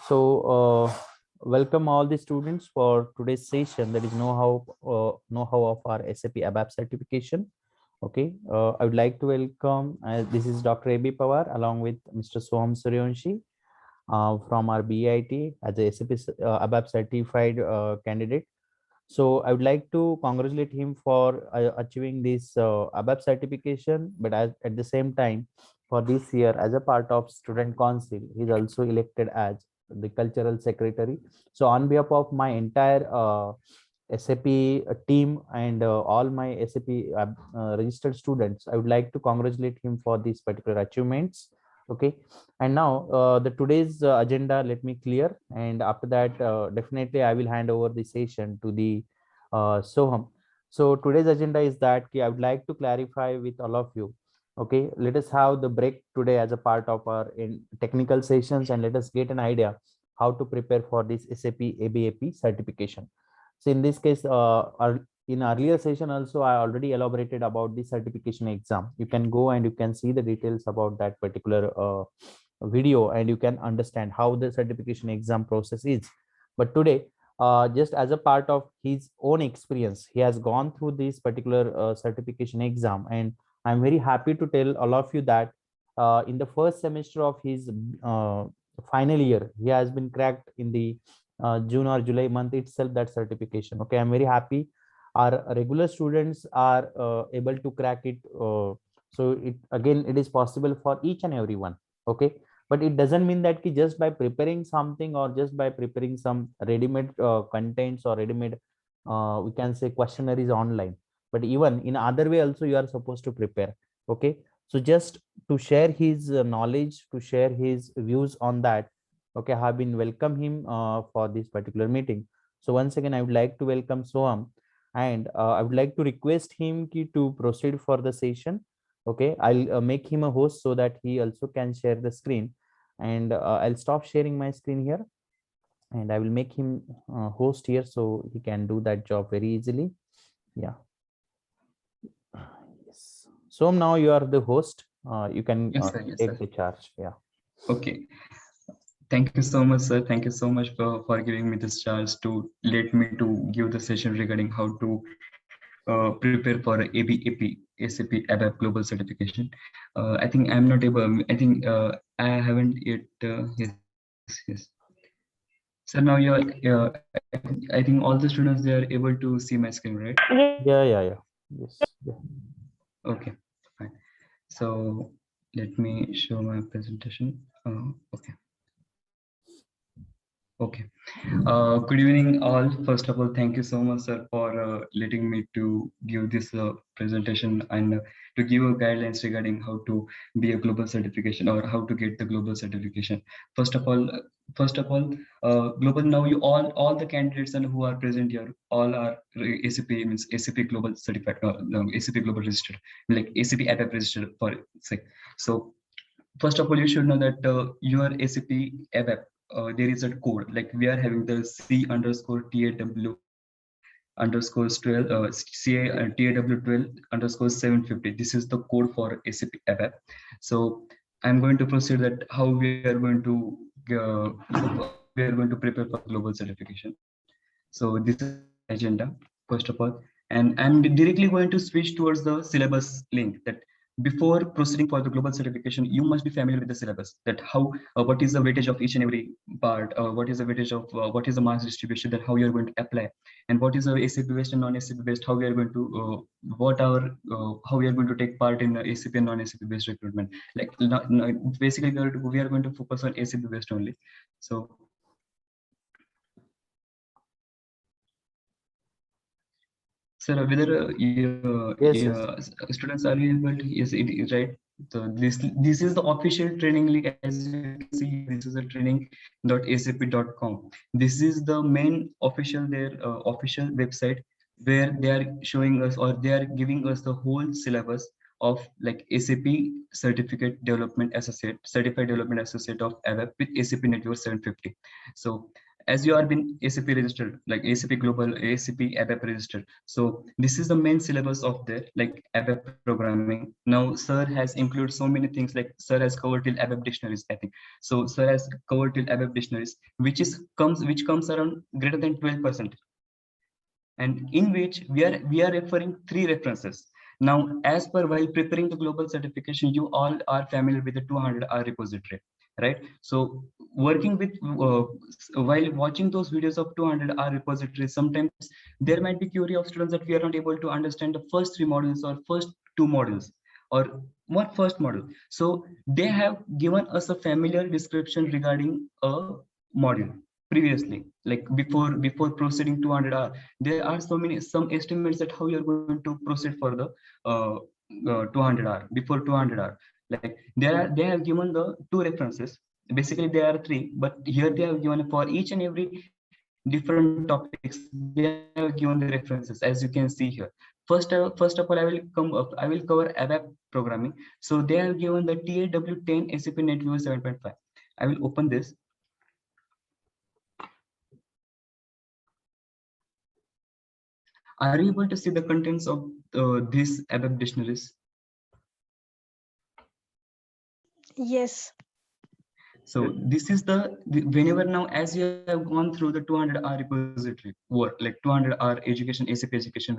Welcome all the students for today's session, that is know-how of our SAP ABAP certification. Okay, I would like to welcome, this is Dr. A.B. Pawar along with Mr. Soham Suryavanshi from our BIT as a SAP ABAP certified candidate. So I would like to congratulate him for achieving this ABAP certification, but at the same time, for this year, as a part of student council, he is also elected as the cultural secretary. So on behalf of my entire SAP team and all my SAP registered students, I would like to congratulate him for these particular achievements. Okay, and now the today's agenda, let me clear, and after that definitely I will hand over the session to the Soham. So today's agenda is that I would like to clarify with all of you. Okay, let us have the break today as a part of our technical sessions, and let us get an idea how to prepare for this SAP ABAP certification. So in this case, in earlier session also, I already elaborated about the certification exam. You can go and you can see the details about that particular video, and you can understand how the certification exam process is. But today, just as a part of his own experience, he has gone through this particular certification exam, and I'm very happy to tell all of you that in the first semester of his final year, he has been cracked in the June or July month itself, that certification. Okay, I'm very happy. Our regular students are able to crack it. So it is possible for each and everyone. Okay, but it doesn't mean that just by preparing something or just by preparing some ready-made contents or ready-made, we can say, questionnaires online, but even in other way also you are supposed to prepare. Okay, so just to share his knowledge, to share his views on that, okay, I have been welcome him for this particular meeting. So once again I would like to welcome Soham, and I would like to request him to proceed for the session. Okay, I'll make him a host so that he also can share the screen, and I'll stop sharing my screen here, and I will make him host here so he can do that job very easily. Yeah. Yes. So now you are the host. You can Yes, sir. Yes, take sir. the charge. Yeah. Okay. Thank you so much, sir. Thank you so much for giving me this chance to let me to give the session regarding how to prepare for ABAP, SAP ABAP Global Certification. I think I'm not able. I think I haven't yet. Yes, yes. So now I think all the students, they are able to see my screen, right? Yeah. Yeah. Yeah. Yes. Yeah. Okay, fine. So let me show my presentation. Okay. Okay. Good evening, all. First of all, thank you so much, sir, for letting me to give this presentation and to give a guidelines regarding how to be a global certification or how to get the global certification. First of all, global. Now, you all the candidates and who are present here, all are ACP, means ACP Global Certified, no, ACP Global Registered, like ACP ABAP registered for sake. So first of all, you should know that your ACP ABAP, there is a code, like we are having the C underscore TAW underscore 12, CA TAW 12 underscore 750. This is the code for ACP ABAP. So I'm going to proceed that how we are going to prepare for global certification. So this is my agenda, first of all, and I'm directly going to switch towards the syllabus link. That before proceeding for the global certification, you must be familiar with the syllabus. That how, what is the weightage of each and every part, what is the weightage of what is the mass distribution, that how you are going to apply, and what is the ACP based and non-ACP based, how we are going to how we are going to take part in the ACP and non-ACP based recruitment. Like basically we are going to focus on ACP based only. So sir, whether Yes. Yes. students are able to, yes, it is right. So this is the official training link. As you can see, this is a training.acp.com. This is the main official official website where they are showing us, or they are giving us the whole syllabus of like ACP Certificate Development Associate, Certified Development Associate of ABAP with ACP Network 750. So as you are been ACP registered, like ACP Global, ACP ABAP registered. So this is the main syllabus of there, like ABAP programming. Now, sir has included so many things, like sir has covered till ABAP dictionaries, I think. So sir has covered till ABAP dictionaries, which comes around greater than 12%, and in which we are referring 3 references. Now, as per while preparing the global certification, you all are familiar with the 200R repository, right? So working with while watching those videos of 200R repository, sometimes there might be query of students that we are not able to understand the first 3 modules or first 2 modules or what first module. So they have given us a familiar description regarding a module previously, like before proceeding 200R. There are some estimates that how you're going to proceed for the uh, 200R before 200R. Like they have given the 2 references. Basically, there are 3, but here they have given for each and every different topics. They have given the references, as you can see here. First of all, I will cover ABAP programming. So they have given the TAW10 SAP NetViewer 7.5. I will open this. Are you able to see the contents of these ABAP dictionaries? Yes. So this is whenever now, as you have gone through the 200R repository work, like 200R education, ACP education,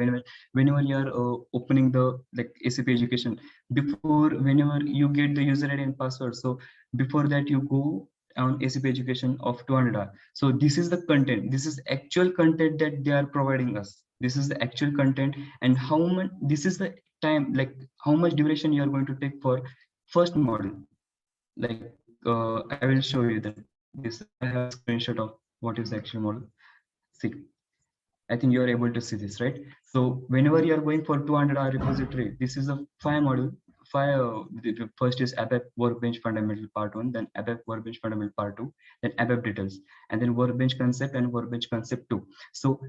whenever you are opening the like ACP education, whenever you get the user ID and password, so before that you go on ACP education of 200R. So this is the content. This is actual content that they are providing us. This is the actual content, and how much. This is the time, like how much duration you are going to take for first module. Like I will show you that this. I have a screenshot of what is the actual model. See, I think you are able to see this, right? So whenever you are going for 200R repository, this is a 5 module. The first is ABAP Workbench Fundamental Part 1, then ABAP Workbench Fundamental Part 2, then ABAP Details, and then Workbench Concept and Workbench Concept 2. So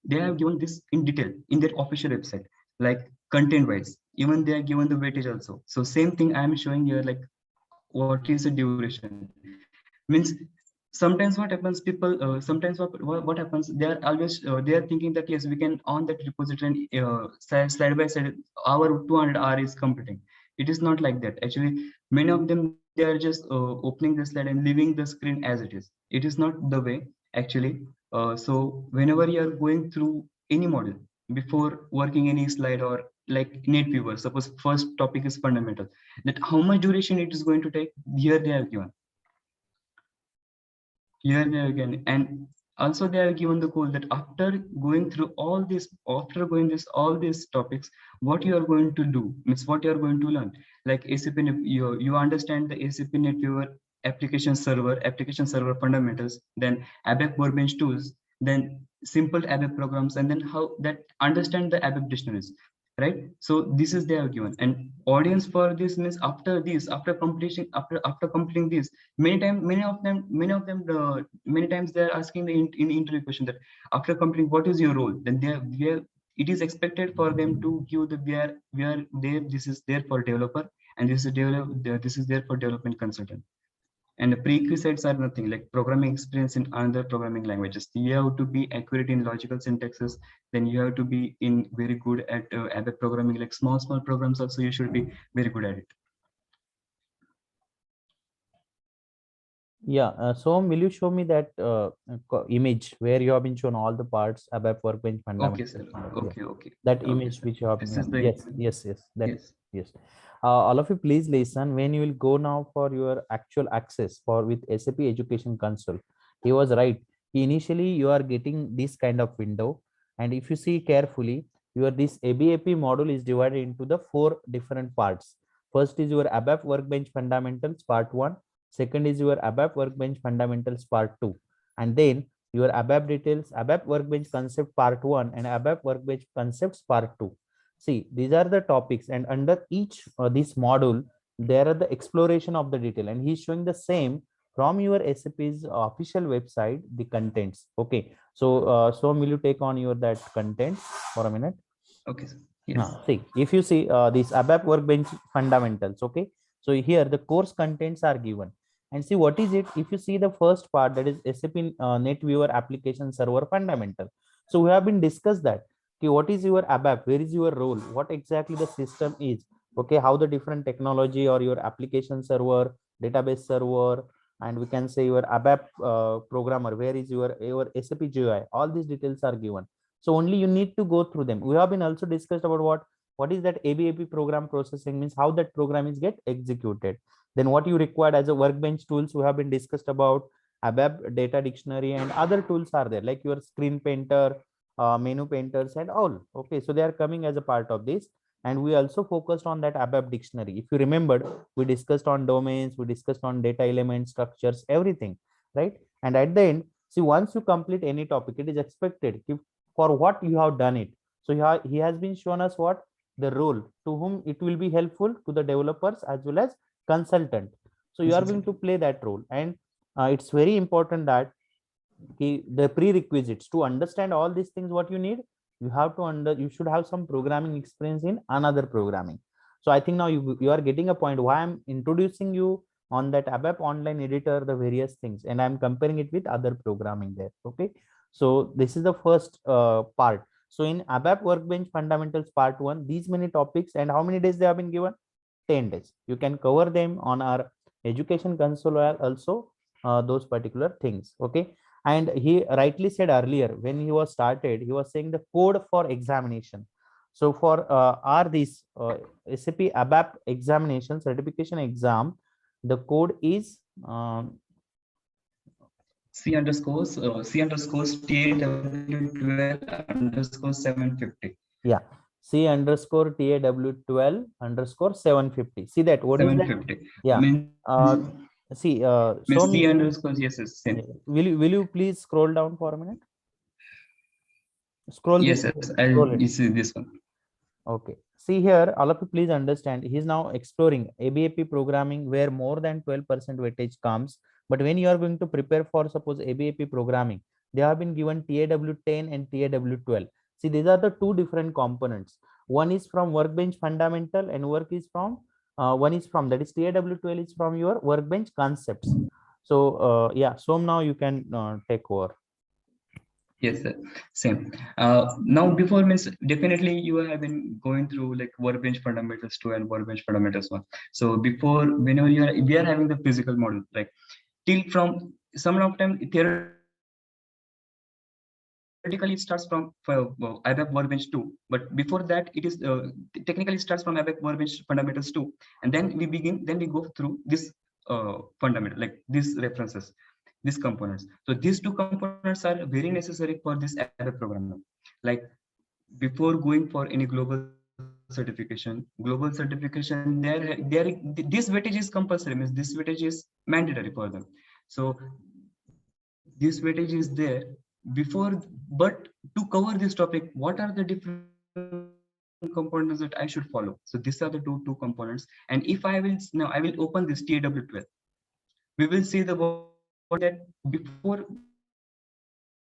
they have given this in detail in their official website, like content wise. Even they are given the weightage also. So same thing I am showing here, like what is the duration. Means sometimes what happens, people sometimes what happens, they are always they are thinking that yes, we can on that repository and slide by slide our 200R is completing. It is not like that. Actually, many of them, they are just opening the slide and leaving the screen as it is. It is not the way, actually. So whenever you are going through any model, before working any slide, or like NetViewer, suppose first topic is fundamental, that how much duration it is going to take, here they have given. Here they have given, and also they have given the goal that after going through all this, all these topics, what you are going to do, means what you are going to learn. Like ACP, you understand the ACP NetViewer application server fundamentals, then ABAP Workbench tools, then simple ABAP programs, and then how that understand the ABAP dictionaries, right? So this is they have given, and audience for this means after completing this, many times they are asking in interview question that after completing, what is your role? Then it is expected for them to give the where they, this is there for developer, and this is there for development consultant. And the prerequisites are nothing like programming experience in other programming languages. You have to be accurate in logical syntaxes. Then you have to be in very good at ABAP programming, like small programs also you should be very good at it. Yeah, so will you show me that image where you have been shown all the parts ABAP Workbench Okay, fundamentals? sir. Yeah. Okay. That Okay, image sir. which you have This been is shown. the Yes. That yes. yes. All of you, please listen. When you will go now for your actual access for with SAP Education Console, he was right. Initially, you are getting this kind of window, and if you see carefully, your this ABAP module is divided into the 4 different parts. First is your ABAP Workbench Fundamentals Part 1. Second is your ABAP Workbench Fundamentals Part 2, and then your ABAP Details, ABAP Workbench Concept Part 1, and ABAP Workbench Concepts Part 2. See, these are the topics, and under each this module, there are the exploration of the detail, and he's showing the same from your SAP's official website, the contents. Okay, so will you take on your that content for a minute? Okay, sir. Yes. See, if you see these ABAP Workbench fundamentals, okay, so here the course contents are given, And see what is it. If you see the first part, that is SAP NetWeaver application server fundamental. So we have been discussed that, okay, what is your ABAP, where is your role, what exactly the system is, okay, how the different technology or your application server, database server, and we can say your ABAP programmer, where is your SAP GUI, all these details are given. So only you need to go through them. We have been also discussed about what is that ABAP program processing, means how that program is get executed. Then what you required as a workbench tools, we have been discussed about ABAP data dictionary, and other tools are there like your screen painter, menu painters and all. Okay, so they are coming as a part of this. And we also focused on that ABAP dictionary. If you remembered, we discussed on domains, we discussed on data elements, structures, everything, right? And at the end, see, once you complete any topic, it is expected for what you have done it. So he has been shown us what the role, to whom it will be helpful, to the developers as well as consultant. So you are going to play that role. And it's very important that the prerequisites to understand all these things, what you need, you should have some programming experience in another programming. So I think now you are getting a point why I'm introducing you on that ABAP online editor, the various things, and I'm comparing it with other programming there. Okay, so this is the first part. So in ABAP workbench fundamentals part 1, these many topics, and how many days they have been given? 10 days. You can cover them on our education console also, those particular things. Okay, and he rightly said earlier, when he was started, he was saying the code for examination. So for are these SAP ABAP examination certification exam, the code is C underscores TAW12 underscore 750. Yeah, C underscore TAW12 underscore 750. See that, what is that? 750. Yeah. Means, See, means so C underscore, yes, yes, same. will you please scroll down for a minute? Scroll Yes, this. yes, Scroll it. you see this one. Okay. See here, all of you please understand, he is now exploring ABAP programming where more than 12% weightage comes. But when you are going to prepare for suppose ABAP programming, they have been given TAW10 and TAW12. See, these are the two different components. One is from workbench fundamental and one is from, that is TAW12 is from your workbench concepts. So yeah, so now you can take over. Yes, sir. Same. Now, before means definitely you have been going through like workbench fundamentals 2 and workbench fundamentals 1. So before, whenever we are having the physical model, like till from some of time theoretically it starts from ABAP workbench 2, but before that it is technically starts from ABAP workbench fundamentals 2, and then we go through this fundamental, like these references, these components. So these two components are very necessary for this ABAP programming. Like before going for any global certification, this weightage is compulsory, means this weightage is mandatory for them. So this weightage is there before, but to cover this topic, what are the different components that I should follow? So these are the two components. And if I will now, I will open this TAW12. We will see the word that before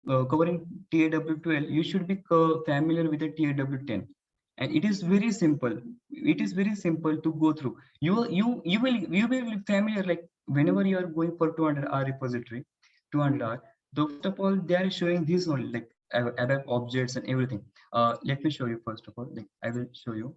covering TAW12, you should be familiar with the TAW10. And it is very simple. It is very simple to go through. You will be familiar, like whenever you are going for 200R repository, 200R. First of all, they are showing this only, like ABAP objects and everything. Let me show you first of all. Like I will show you.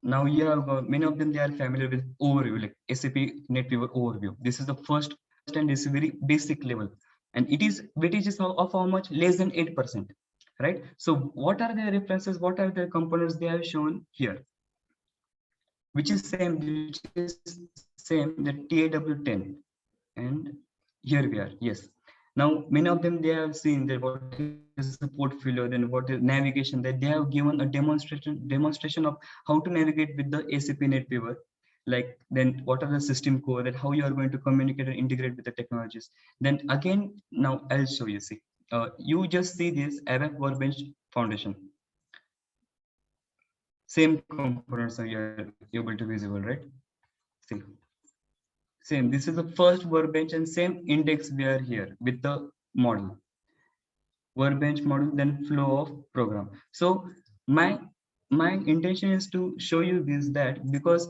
Now you have many of them. They are familiar with overview, like SAP NetWeaver overview. This is the first, and this is very basic level, and it is weightages of how much? Less than 8%, right? So what are the references? What are the components they have shown here? Which is same the TAW10, and here we are. Yes. Now many of them, they have seen that what is the portfolio, then what is navigation, that they have given a demonstration of how to navigate with the SAP NetWeaver. Like then what are the system core, that how you are going to communicate and integrate with the technologies. Then again, now I'll show you. See, you just see this ABAP Workbench Foundation. Same components are here able to visible, right? See, same. This is the first workbench, and same index we are here with the model. Workbench model, then flow of program. So my intention is to show you this, that because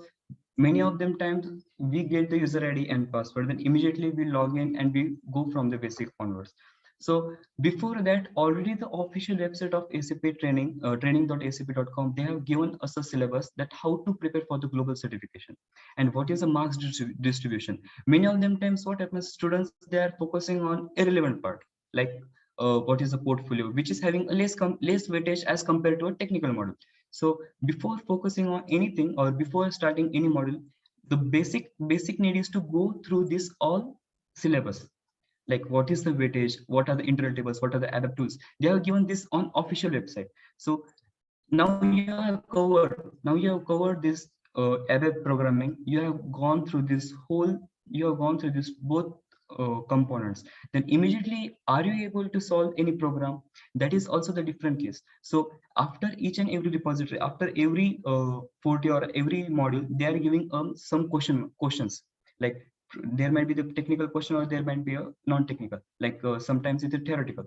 many of them times we get the user ID and password, then immediately we log in and we go from the basic onwards. So before that, already the official website of ACP training, training.acp.com, they have given us a syllabus that how to prepare for the global certification and what is the marks distribution. Many of them times what happens, students, they are focusing on irrelevant part, like what is the portfolio, which is having a less weightage as compared to a technical model. So before focusing on anything or before starting any model, the basic need is to go through this all syllabus, like what is the weightage, what are the internal tables, what are the ABAP tools. They have given this on official website. So now you have covered this ABAP programming. You have gone through this whole, you have gone through this both components. Then immediately, are you able to solve any program? That is also the different case. So after each and every repository, after every 40 or every module, they are giving some questions, like there might be the technical question or there might be a non-technical, like sometimes it's a theoretical.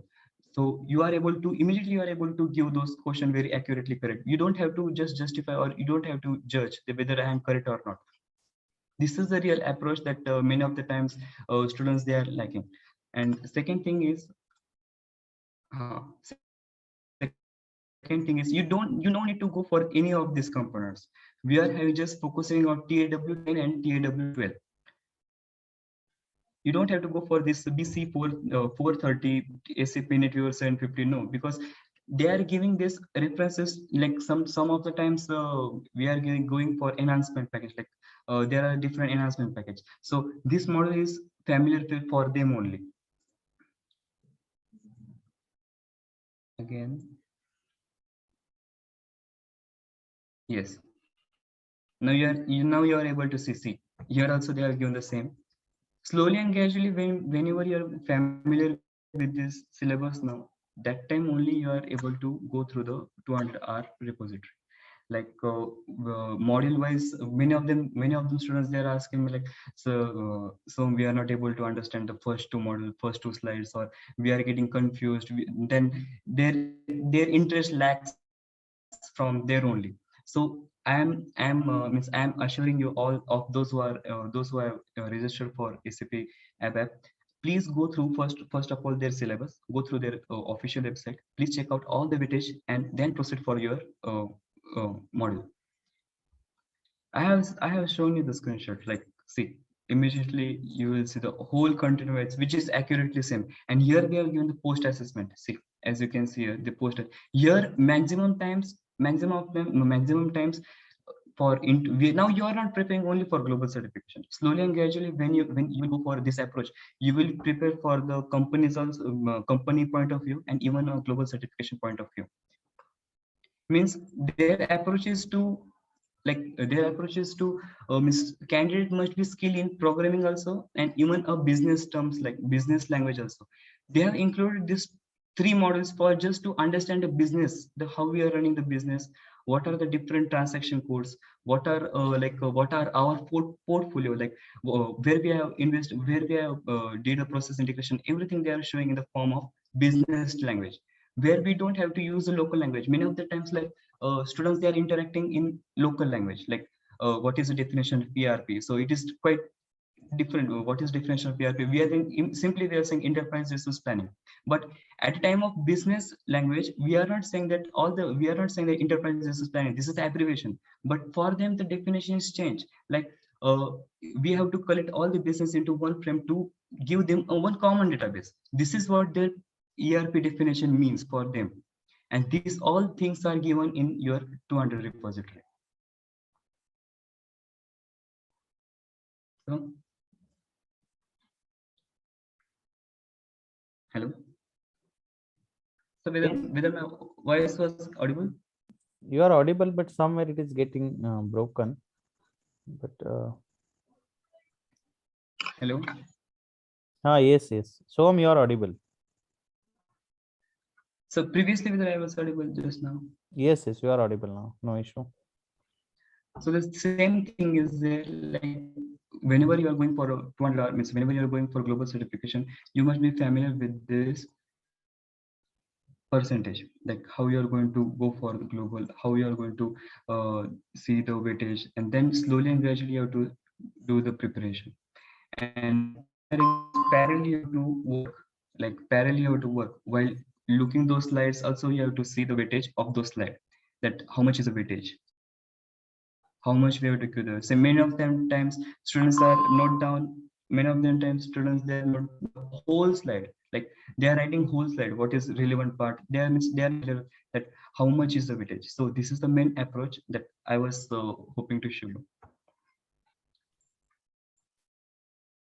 So you are able to immediately, you are able to give those questions very accurately correct. You don't have to just justify or you don't have to judge whether I am correct or not. This is the real approach that many of the times students, they are lacking. And second thing is, you don't need to go for any of these components. We are having just focusing on TAW10 and TAW12. You don't have to go for this BC 430 ACP NetWeaver 750, no, because they are giving this references, like some of the times we are going for enhancement package, like there are different enhancement package. So this model is familiar for them only. Again, yes. Now you are able to see here also they are given the same. Slowly and gradually, whenever you are familiar with this syllabus now, that time only you are able to go through the 200-hour repository. Like module wise, many of them students, they are asking me like, so we are not able to understand the first two slides, or we are getting confused. Then their interest lacks from there only. So I'm assuring you all of those who are registered for ACP ABAP, please go through first of all their syllabus, go through their official website, please check out all the weightage and then proceed for your model. I have shown you the screenshot, like see, immediately you will see the whole content weights, which is accurately same. And here we have given the post assessment. See, as you can see here, the post here maximum times for now you are not preparing only for global certification. Slowly and gradually, when you go for this approach, you will prepare for the company's also company point of view and even a global certification point of view. Means their approach is to candidate must be skilled in programming also, and even a business terms like business language also. They have included these 3 models for just to understand the business, how we are running the business, what are the different transaction codes, what are what are our portfolio, like where we have invested, where we have data process integration, everything they are showing in the form of business language, where we don't have to use the local language. Many of the times, like students, they are interacting in local language, like what is the definition of PRP. So it is quite different. What is definition of PRP? We are simply we are saying enterprise resource planning. But at the time of business language, we are not saying that enterprise resource planning. This is the abbreviation. But for them, the definition is changed. Like we have to collect all the business into one frame to give them one common database. This is what their ERP definition means for them. And these all things are given in your 200 repository. So, hello. So whether my voice was audible? You are audible, but somewhere it is getting broken. But hello. Yes. So you are audible. So previously, whether I was audible just now? Yes, you are audible now. No issue. So the same thing is there, like whenever you are going for a 200 hour, means whenever you are going for global certification, you must be familiar with this. percentage, like how you're going to go for the global, how you're going to see the weightage, and then slowly and gradually you have to do the preparation. And parallel you have to work, like parallel you have to work while looking those slides. Also, you have to see the weightage of those slides, that how much is the weightage, how much we have to do that. So many of them times students are not down. Many of them times students, they are not the whole slide. Like they are writing whole slide. What is relevant part? They are that how much is the weightage. So this is the main approach that I was hoping to show you.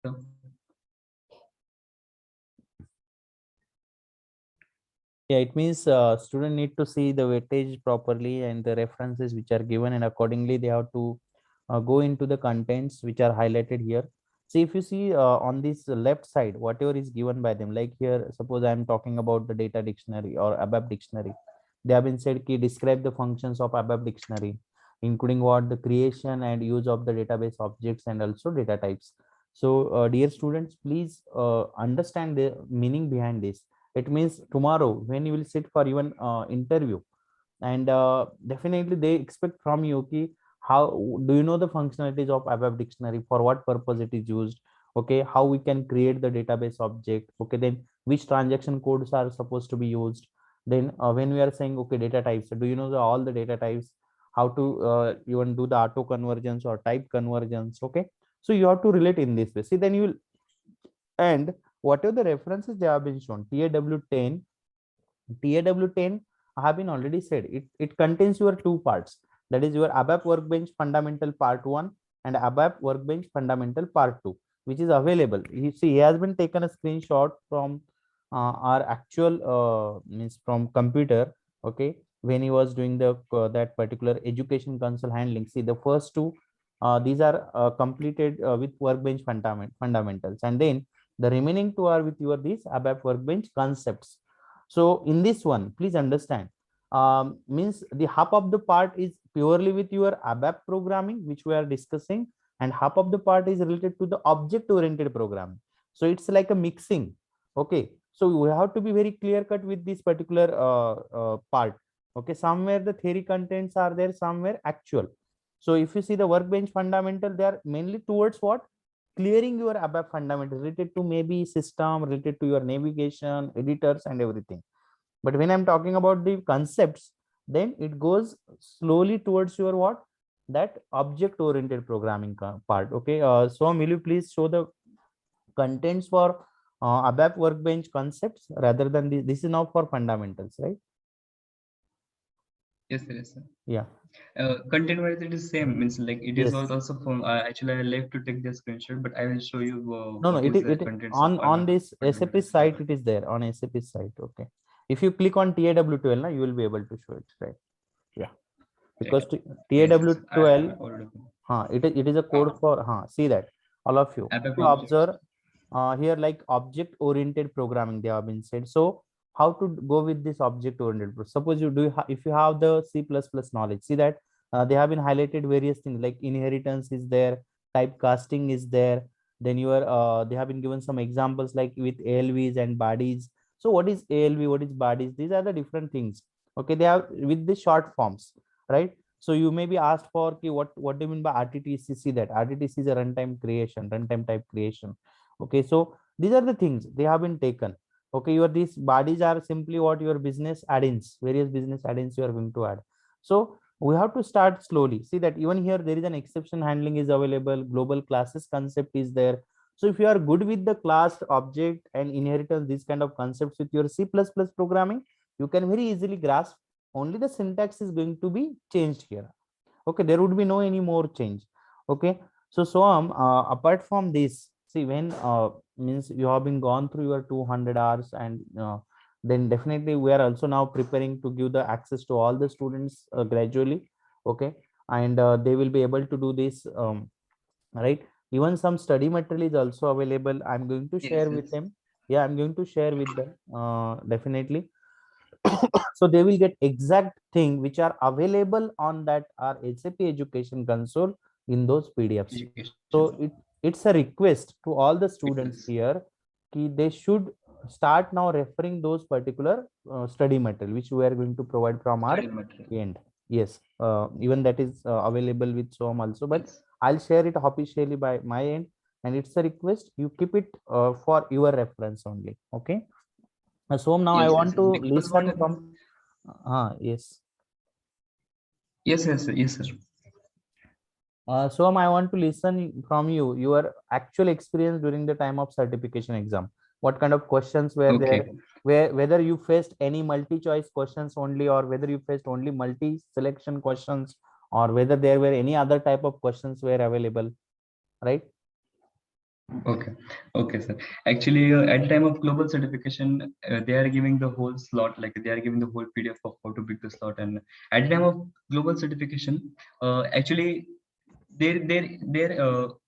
So, Yeah, it means student need to see the weightage properly and the references which are given, and accordingly they have to go into the contents which are highlighted here. See, if you see on this left side, whatever is given by them, like here, suppose I am talking about the data dictionary or ABAP dictionary. They have been said ki describe the functions of ABAP dictionary, including what the creation and use of the database objects and also data types. So, dear students, please understand the meaning behind this. It means tomorrow when you will sit for even interview, and definitely they expect from you ki how do you know the functionalities of ABAP dictionary, for what purpose it is used, okay, how we can create the database object, okay, then which transaction codes are supposed to be used, then when we are saying okay data types, do you know all the data types, how to even do the auto conversions or type conversions, okay. So you have to relate in this way. See, then you will, and whatever the references they have been shown, TAW10, TAW10, I have been already said, it contains your two parts. That is your ABAP Workbench Fundamental Part 1 and ABAP Workbench Fundamental Part 2, which is available. You see, he has been taken a screenshot from our actual means from computer, okay, when he was doing the that particular education console handling. See, the first two, these are completed with Workbench fundamentals, and then the remaining two are with your these ABAP Workbench concepts. So in this one, please understand, means the half of the part is purely with your ABAP programming, which we are discussing, and half of the part is related to the object-oriented programming. So it's like a mixing. Okay. So we have to be very clear cut with this particular part. Okay. Somewhere the theory contents are there, somewhere actual. So if you see the Workbench fundamental, they are mainly towards what? Clearing your ABAP fundamentals related to maybe system, related to your navigation, editors, and everything. But when I'm talking about the concepts, then it goes slowly towards your what? That object-oriented programming part. Okay. So will you please show the contents for ABAP Workbench concepts rather than this is now for fundamentals, right? yes, sir. Yeah. Content wise, it is same. Means like it is Yes. also from. Actually, I like to take the screenshot, but I will show you No, what it is is the it contents of on this SAP fundamentals. site. It is there on SAP site. Okay. If you click on TAW12, now you will be able to show it, right? Yeah. Because Yes, yes, TAW12, I already. it is a code for see that all of you. ABAP You objects. observe here like object oriented programming they have been said. So how to go with this object oriented? Suppose you do if you have the C++ knowledge, see that they have been highlighted various things like inheritance is there, typecasting is there. Then you are they have been given some examples like with ALVs and bodies. So what is ALV? What is bodies? These are the different things. Okay, they have with the short forms, right? So you may be asked for what do you mean by RTTC? See that RTTC is a runtime creation, runtime type creation. Okay, so these are the things they have been taken. Okay, your these bodies are simply what your business add-ins, various business add-ins you are going to add. So we have to start slowly. See that even here there is an exception handling is available, global classes concept is there. So if you are good with the class, object, and inheritance, these kind of concepts with your C++ programming, you can very easily grasp. Only the syntax is going to be changed here. Okay, there would be no any more change. Okay, so Soam, apart from this, see when means you have been gone through your 200 hours, and then definitely we are also now preparing to give the access to all the students gradually. Okay, and they will be able to do this, right? Even some study material is also available. I'm going to share Yes, with yes. them. Yeah, I'm going to share with them definitely. So they will get exact thing which are available on that our SAP education console in those PDFs. Education. So it's a request to all the students Yes. here ki they should start now referring those particular study material which we are going to provide from our Study material. end. Yes, even that is available with SOM also, but Yes. I'll share it officially by my end, and it's a request you keep it for your reference only. Okay. So now I Yes, want to because what listen happens? from. Yes. Yes, sir. So I want to listen from you, your actual experience during the time of certification exam. What kind of questions were there? Okay. Whether you faced any multi-choice questions only, or whether you faced only multi-selection questions, or whether there were any other type of questions were available, right? Okay, okay, sir. Actually, at the time of global certification, they are giving the whole slot, like they are giving the whole PDF of how to pick the slot. And at the time of global certification, actually, there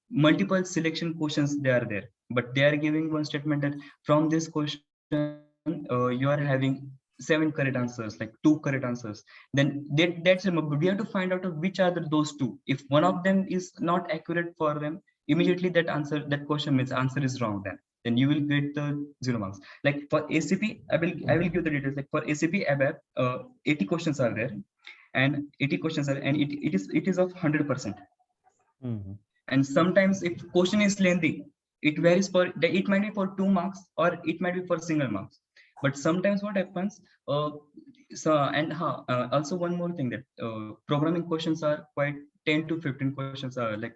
multiple selection questions they are there, but they are giving one statement that from this question, you are having 7 correct answers, like 2 correct answers. Then that's we have to find out of which are those two. If one of them is not accurate for them, immediately that question means answer is wrong, then you will get the 0 marks. Like for ACP, I will give the details. Like for ACP ABAP, 80 questions are there, and 80 questions are, and it is of 100%. Mhm. And sometimes if question is lengthy, it might be for 2 marks, or it might be for single marks. But sometimes what happens, also one more thing, that programming questions are quite 10 to 15 questions are like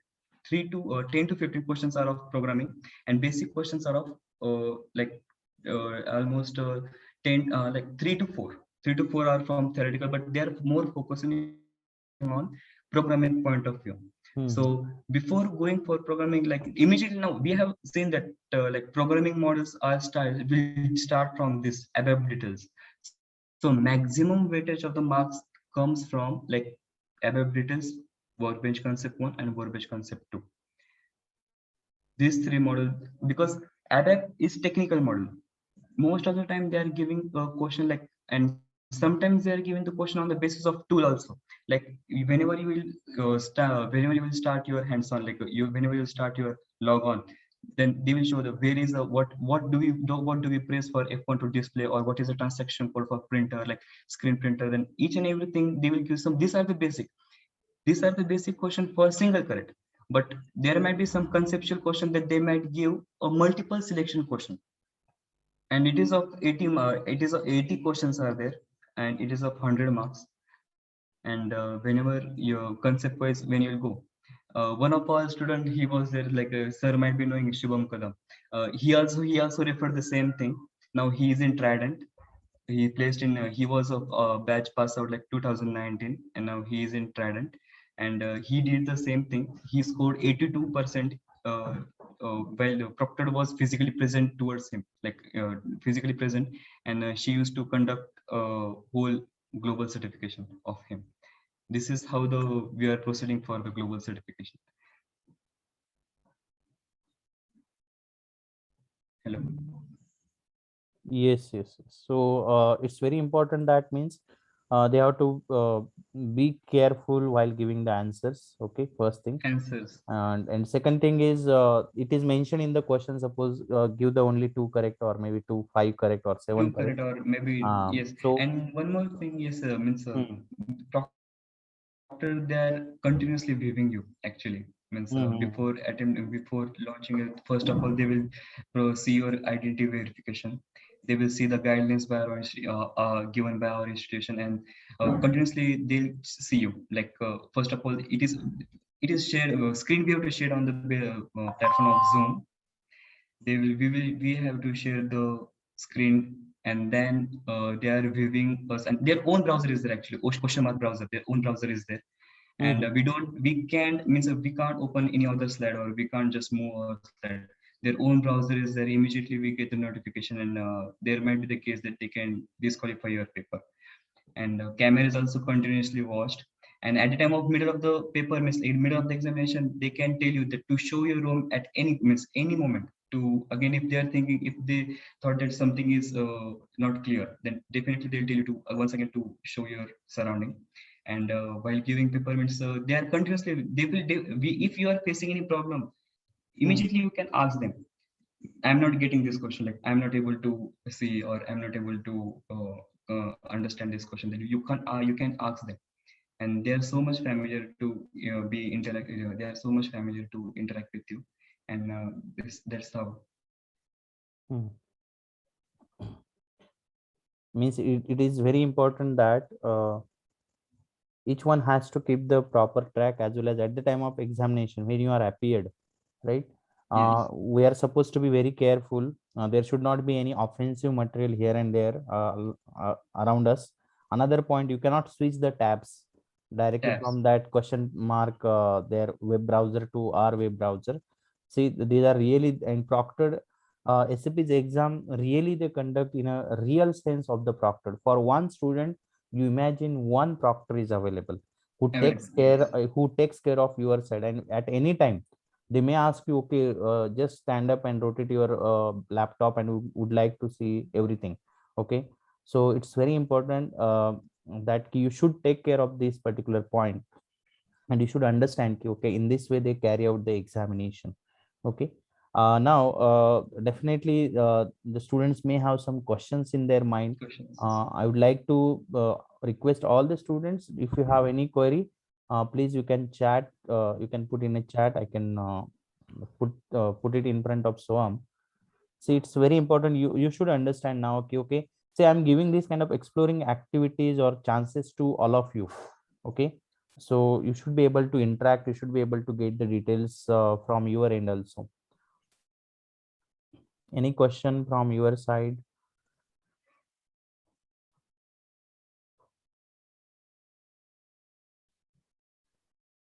10 to 15 questions are of programming, and basic questions are of almost 10 like 3 to 4 are from theoretical, but they are more focusing on programming point of view. So Mhm. before going for programming, like immediately now we have seen that like programming models will start from this above details. So maximum weightage of the marks comes from like above details, workbench concept 1 and workbench concept 2. These three models, because ABAP is technical model. Most of the time they are giving a question like, and sometimes they are giving the question on the basis of tool also. Like whenever you will whenever you will start your hands-on, like whenever you start your log on, then they will show the where is the what do we press for F1 to display, or what is the transaction code for printer, like screen printer. Then each and everything they will give some. These are the basic question for single correct. But there might be some conceptual question that they might give a multiple selection question, and it is of 80 it is of 80 questions are there, and it is of 100 marks. And whenever your concept wise, when you'll go, one of our student, he was there, like sir might be knowing Shubham Kadam. He also referred the same thing. Now he is in Trident. He placed in he was of batch pass out like 2019, and now he is in Trident. And he did the same thing. He scored 82%, while Proctor was physically present towards him, like physically present. And she used to conduct whole global certification of him. This is how the we are proceeding for the global certification. Hello. Yes, yes, yes. So it's very important. That means they have to be careful while giving the answers. Okay, first thing. Answers. And second thing is it is mentioned in the question, suppose give the only two correct, or maybe two, five correct, or seven Two correct. correct, or maybe yes. So And one more thing, yes, means hmm, Proctor, they are continuously viewing you actually. Means hmm, before launching it, first of all they will see your identity verification. They will see the guidelines by our given by our institution, and continuously they'll see you. Like first of all, it is shared screen we have to share on the platform of Zoom. We have to share the screen, and then they are viewing us, and their own browser is there actually. Question mark browser, their own browser is there. And hmm, we can't open any other slide, or we can't just move our slide. Their own browser is there. Immediately we get the notification, and there might be the case that they can disqualify your paper. And camera is also continuously watched. And at the time of middle of the paper, means in middle of the examination, they can tell you that to show your room at any moment. To again, if they are thinking, if they thought that something is not clear, then definitely they'll tell you to once again to show your surrounding. And while giving paper, means they are continuously, if you are facing any problem, hmm, immediately you can ask them. I'm not getting this question, like I'm not able to see, or I'm not able to understand this question, then you can ask them, and they are so much familiar to be interact. They are so much familiar to interact with you, and that's how. Hmm. Means it is very important that each one has to keep the proper track, as well as at the time of examination when you are appeared, right? Yes. We are supposed to be very careful. There should not be any offensive material here and there around us. Another point, you cannot switch the tabs directly Tabs. from that question mark their web browser to our web browser. See, these are really and proctored. SAP's exam really they conduct in a real sense of the proctored. For one student, you imagine one proctor is available who takes Available. care Yes. who takes care of your side, and at any time they may ask you, okay, just stand up and rotate your laptop and would like to see everything. Okay, so it's very important that you should take care of this particular point, and you should understand okay, in this way they carry out the examination. Okay, now definitely the students may have some questions in their mind. Questions. I would like to request all the students, if you have any query, please you can chat, you can put in a chat. I can put it in front of Soam. See, it's very important, you should understand now. Okay, okay, say I'm giving this kind of exploring activities or chances to all of you. Okay, so you should be able to interact, you should be able to get the details from your end also. Any question from your side?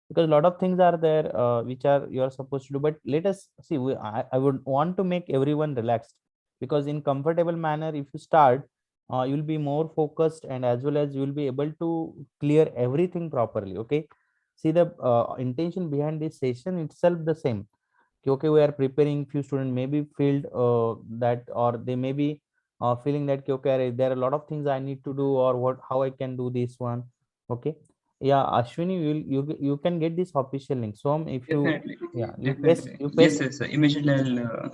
Because a lot of things are there which are you are supposed to do, but let us see. I would want to make everyone relaxed, because in comfortable manner if you start, you'll be more focused, and as well as you'll be able to clear everything properly. Okay, see, the intention behind this session itself the same. Okay, we are preparing, few students may be filled that, or they may be feeling that okay, there are a lot of things I need to do, or what, how I can do this one. Okay, yeah, Ashwini, you can get this official link. So if you, Definitely. yeah, Definitely. you Yes, paste. yes. Immediately I'll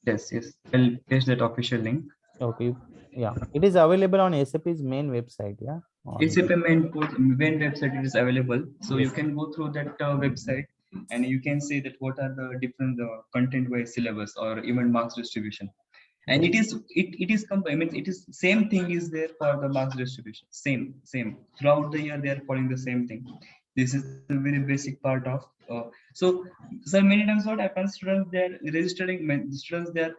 yes. I'll paste that official link. Okay, yeah, it is available on SAP's main website. Yeah, on, ACP main website it is available, so you yes. can go through that website, and you can see that what are the different content wise syllabus or even marks distribution. And Yes. it is I mean it is same thing is there for the marks distribution. Same throughout the year they are following the same thing. This is a very basic part of. So so many times what happens, students they are registering. Students they are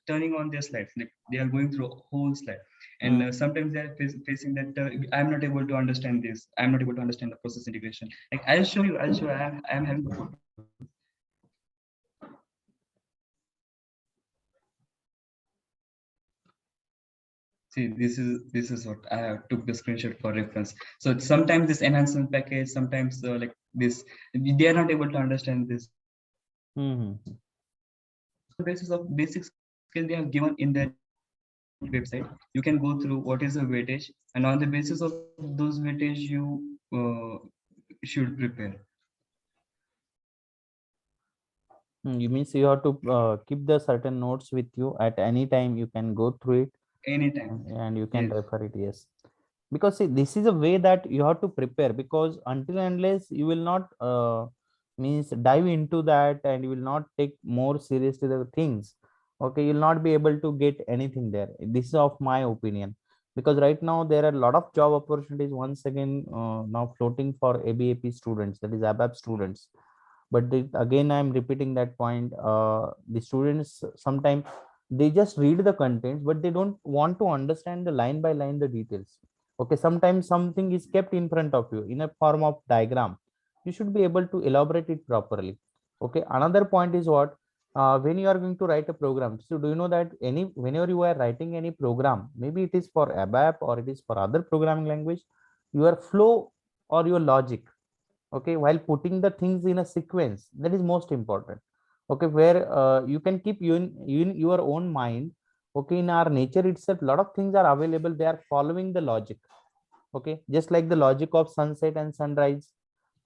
turning on their slides, like they are going through a whole slide, and Mm. sometimes they are facing that I'm not able to understand this. I'm not able to understand the process integration. Like I'll show you. I'll show. I'm having the photo. See, this is what I have took the screenshot for reference. So sometimes this enhancement package, sometimes like this, they are not able to understand this. Mm-hmm. The basis of basic skill they have given in that website, you can go through what is the weightage, and on the basis of those weightage, you should prepare You means you have to keep the certain notes with you at any time. You can go through it, anytime. and you can Yes, refer it. Yes, because see, this is a way that you have to prepare, because until and unless you will not means dive into that, and you will not take more seriously the things, okay, you'll not be able to get anything there. This is of my opinion, because right now there are a lot of job opportunities once again now floating for ABAP students, that is ABAP students. But again I'm repeating that point, the students sometimes they just read the contents, but they don't want to understand the line by line the details. Okay, sometimes something is kept in front of you in a form of diagram, you should be able to elaborate it properly. Okay, another point is what, when you are going to write a program, so do you know that any whenever you are writing any program, maybe it is for ABAP or it is for other programming language, your flow or your logic, okay, while putting the things in a sequence, that is most important. Okay, where you can keep you in your own mind. Okay, in our nature itself, a lot of things are available, they are following the logic. Okay, just like the logic of sunset and sunrise.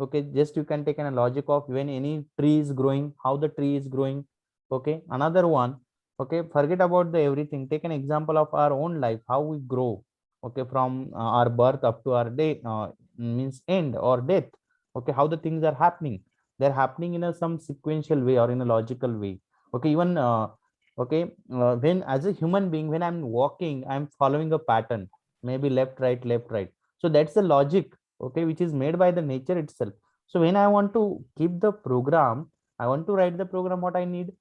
Okay, just you can take a logic of when any tree is growing, how the tree is growing. Okay, another one, Okay, forget about the everything. Take an example of our own life, how we grow. Okay, from our birth up to our day, means end or death. Okay, how the things are happening. They're happening in a some sequential way or in a logical way. Okay, even okay, when as a human being, when I'm walking, I'm following a pattern, maybe left, right, left, right. So that's the logic, okay, which is made by the nature itself. So when I want to keep the program, I want to write the program, what I need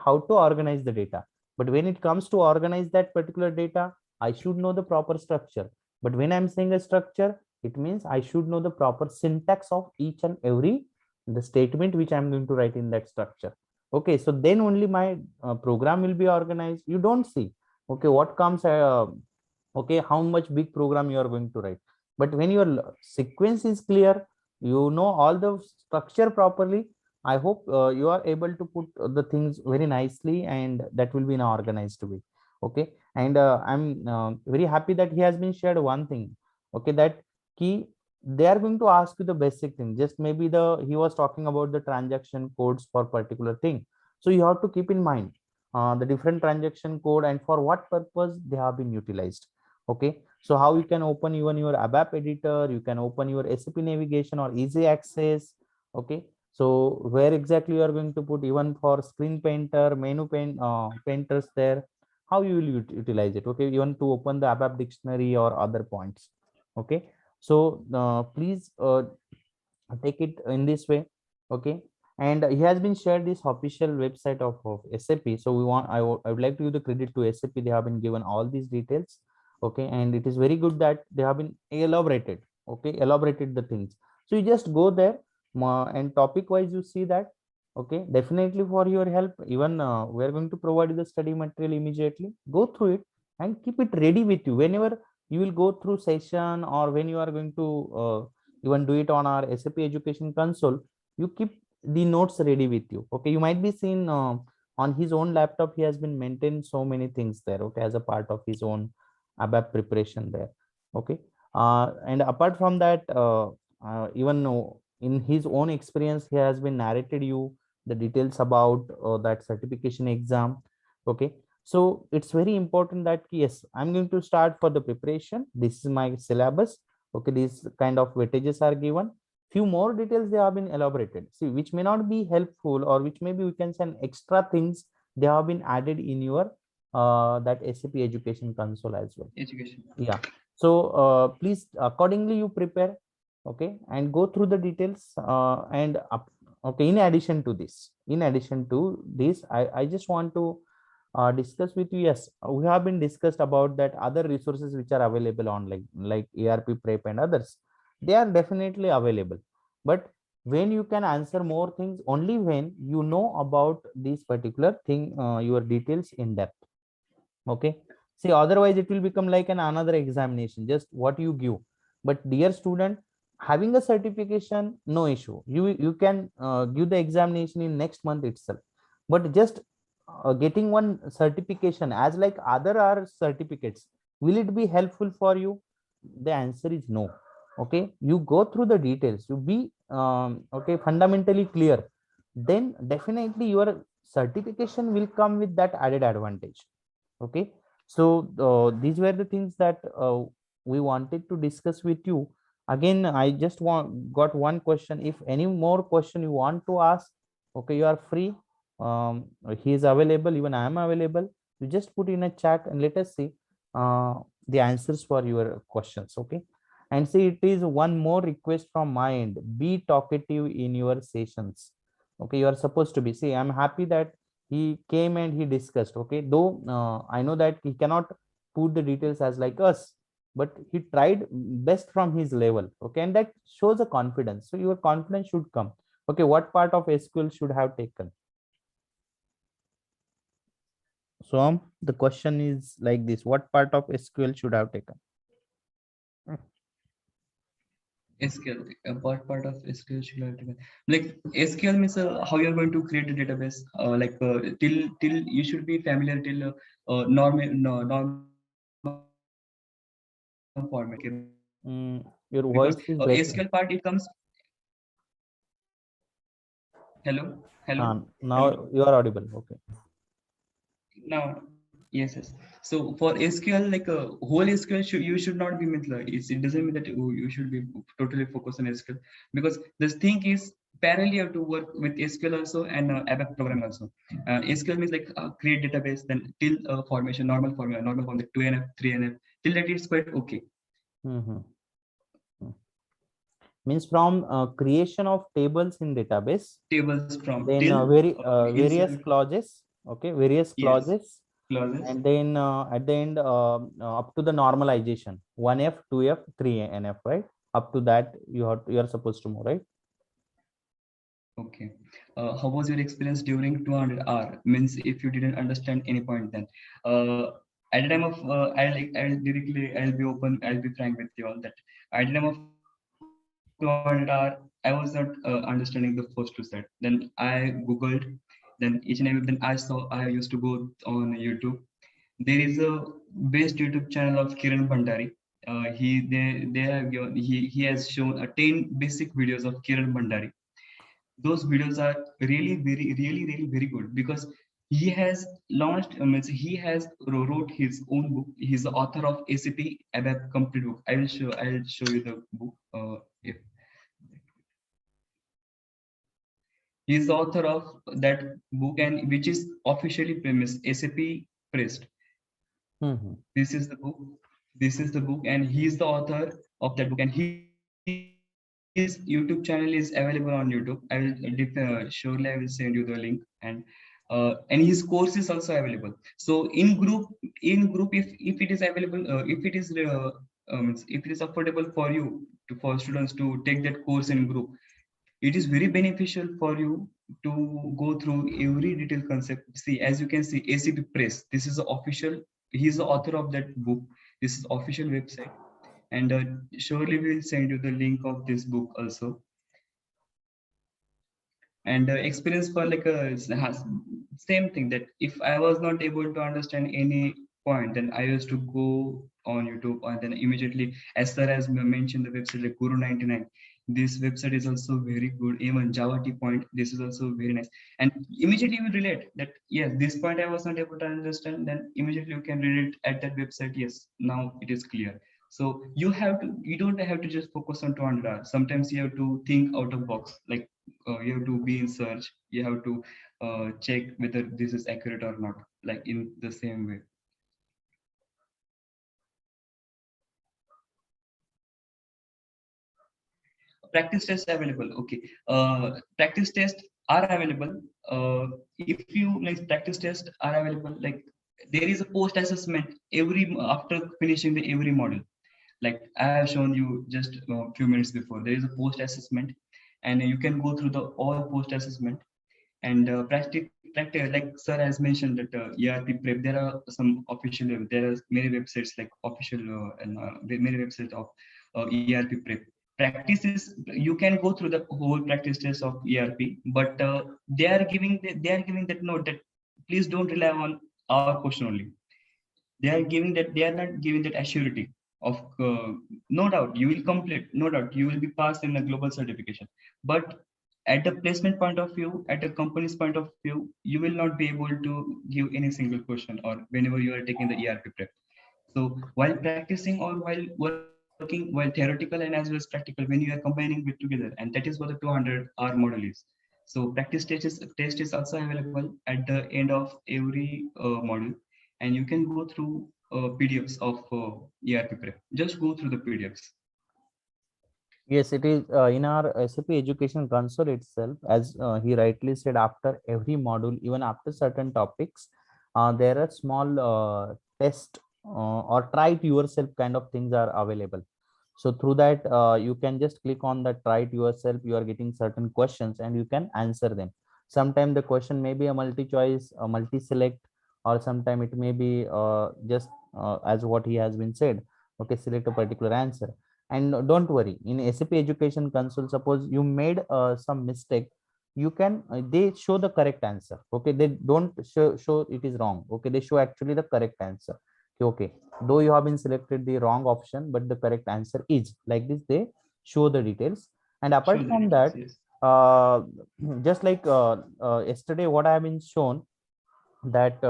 how to organize the data. But when it comes to organize that particular data, I should know the proper structure. But when I'm saying a structure, it means I should know the proper syntax of each and every the statement which I'm going to write in that structure. Okay, so then only my program will be organized. You don't see, okay, what comes, okay, how much big program you are going to write. But when your sequence is clear, you know all the structure properly, I hope you are able to put the things very nicely, and that will be in an organized way. Okay, and I'm very happy that he has been shared one thing. Okay, that key they are going to ask you the basic thing. Just maybe he was talking about the transaction codes for particular thing. So you have to keep in mind the different transaction code and for what purpose they have been utilized. Okay, so how you can open even your ABAP editor, you can open your SAP navigation or easy access. Okay, so where exactly you are going to put even for screen painter, menu painters there, how you will utilize it. Okay, even to open the ABAP dictionary or other points. Okay, so please take it in this way. Okay, and he has been shared this official website of SAP. So I would like to give the credit to SAP. They have been given all these details. Okay, and it is very good that they have been elaborated. Okay, elaborated the things. So you just go there, and topic wise you see that. Okay, definitely for your help, even we are going to provide you the study material immediately. Go through it and keep it ready with you whenever you will go through session, or when you are going to even do it on our SAP education console. You keep the notes ready with you. Okay, you might be seen on his own laptop, he has been maintained so many things there. Okay, as a part of his own ABAP preparation there. Okay, and apart from that, even in his own experience, he has been narrated you the details about that certification exam. Okay, so it's very important that yes, I'm going to start for the preparation. This is my syllabus. Okay, these kind of weightages are given. Few more details they have been elaborated, see, which may not be helpful, or which maybe we can send extra things they have been added in your that SAP education console as well. Education. Yeah, so please accordingly you prepare. Okay, and go through the details and up. Okay, in addition to this, I just want to discuss with you. Yes, we have been discussed about that other resources which are available online, like ARP prep and others. They are definitely available, but when you can answer more things only when you know about this particular thing, your details in depth. Okay, see, otherwise it will become like an another examination, just what you give. But dear student, having a certification, no issue, you can give the examination in next month itself. But just getting one certification as like other are certificates, will it be helpful for you? The answer is no. Okay, you go through the details, you be okay, fundamentally clear, then definitely your certification will come with that added advantage. Okay, so these were the things that we wanted to discuss with you. Again, I just got one question. If any more question you want to ask, okay, you are free. He is available, even I am available. You just put in a chat and let us see uh, the answers for your questions. Okay, and see, it is one more request from my end: be talkative in your sessions. Okay, you are supposed to be. See, I'm happy that he came and he discussed. Okay, though I know that he cannot put the details as like us, but he tried best from his level. Okay, and that shows a confidence. So your confidence should come. Okay, what part of SQL should have taken? So the question is like this: what part of SQL should have taken? SQL. What part of SQL should I take? Like SQL means how you are going to create a database. Like till you should be familiar till normal format. Your Because voice is breaking. SQL part it comes. Hello, hello, Now hello. you are audible. Okay. Now, yes, yes. So for SQL, like a whole SQL, you should not be it doesn't mean that you should be totally focused on SQL, because this thing is parallel you have to work with SQL also and ABAP program also. SQL means like create database, then till formation, normal form, like 2NF, 3NF, till that it's quite okay. Mhm. Means from creation of tables in database, Tables from then till various insert, clauses, okay, various yes, clauses, clauses. and then at the end up to the normalization 1F, 2F, 3NF, right? Up to that you are supposed to move, right? Okay. How was your experience during 200 hour? Means if you didn't understand any point, then at the time of I'll be open, I'll be frank with you all that at the time of 200 hour, I was not understanding the first two set. Then I googled, then each and every, then I used to go on YouTube. There is a best YouTube channel of Kiran Bhandari. They have given, he has shown 10 basic videos of Kiran Bhandari. Those videos are really very good, because he has launched, he has wrote his own book. He's the author of ACP ABAP complete book. I'll show you the book. If he's the author of that book, and which is officially premised SAP pressed. Mhm. This is the book. This is the book, and he's the author of that book. And his YouTube channel is available on YouTube. Surely I will send you the link, and his course is also available. So in group, if it is available, if it is affordable for you for students to take that course in group, it is very beneficial for you to go through every detailed concept. See, as you can see, ACP Press. This is the official. He's the author of that book. This is official website, and surely we'll send you the link of this book also. And experience for like has same thing, that if I was not able to understand any point, then I used to go on YouTube, and then immediately, as sir has mentioned the website like Guru 99. This website is also very good. Even Java T point, this is also very nice. And immediately you relate that yes, this point I was not able to understand, then immediately you can relate at that website. Yes, now it is clear. So you don't have to just focus on 200 hours. Sometimes you have to think out of box, like you have to be in search. You have to check whether this is accurate or not, like in the same way. Practice tests available. Okay. Practice tests are available. If you like, practice tests are available, like there is a post assessment every after finishing the every module. Like I have shown you just a few minutes before, there is a post assessment, and you can go through the all post assessment. And practice, like sir has mentioned that ERP prep, there are some official, there are many websites like official and many websites of ERP prep. Practice is, you can go through the whole practice test of ERP, but they are giving that note that please don't rely on our question only. They are giving that, they are not giving that assurity of no doubt you will complete, no doubt you will be passed in a global certification. But at the placement point of view, at a company's point of view, you will not be able to give any single question, or whenever you are taking the ERP prep. So while practicing or while working, while theoretical and as well as practical, when you are combining it together, and that is what the 200-hour model is. So practice test is also available at the end of every module, and you can go through PDFs of ERP prep. Just go through the PDFs. Yes, it is in our SAP Education Console itself, as he rightly said, after every module, even after certain topics, there are small test or try it yourself kind of things are available. So through that, you can just click on that try it yourself. You are getting certain questions and you can answer them. Sometimes the question may be a multi-choice, a multi-select, or sometime it may be just as what he has been said. Okay, select a particular answer. And don't worry, in SAP Education Console, suppose you made some mistake, you can they show the correct answer. Okay, they don't show it is wrong. Okay, they show actually the correct answer. Okay, though you have been selected the wrong option, but the correct answer is like this, they show the details. And Show apart the from details. that, Yes. uh, just like yesterday what I have been shown, that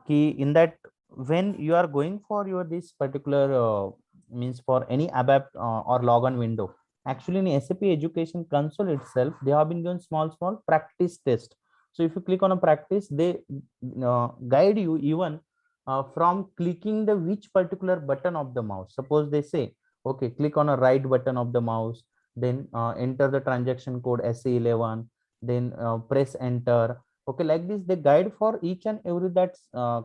key in that when you are going for your this particular means for any ABAP or logon window, actually in SAP education console itself they have been given small practice test. So if you click on a practice, they guide you even from clicking the which particular button of the mouse. Suppose they say, okay, click on a right button of the mouse, then enter the transaction code SE11, then press enter. Okay, like this they guide for each and every that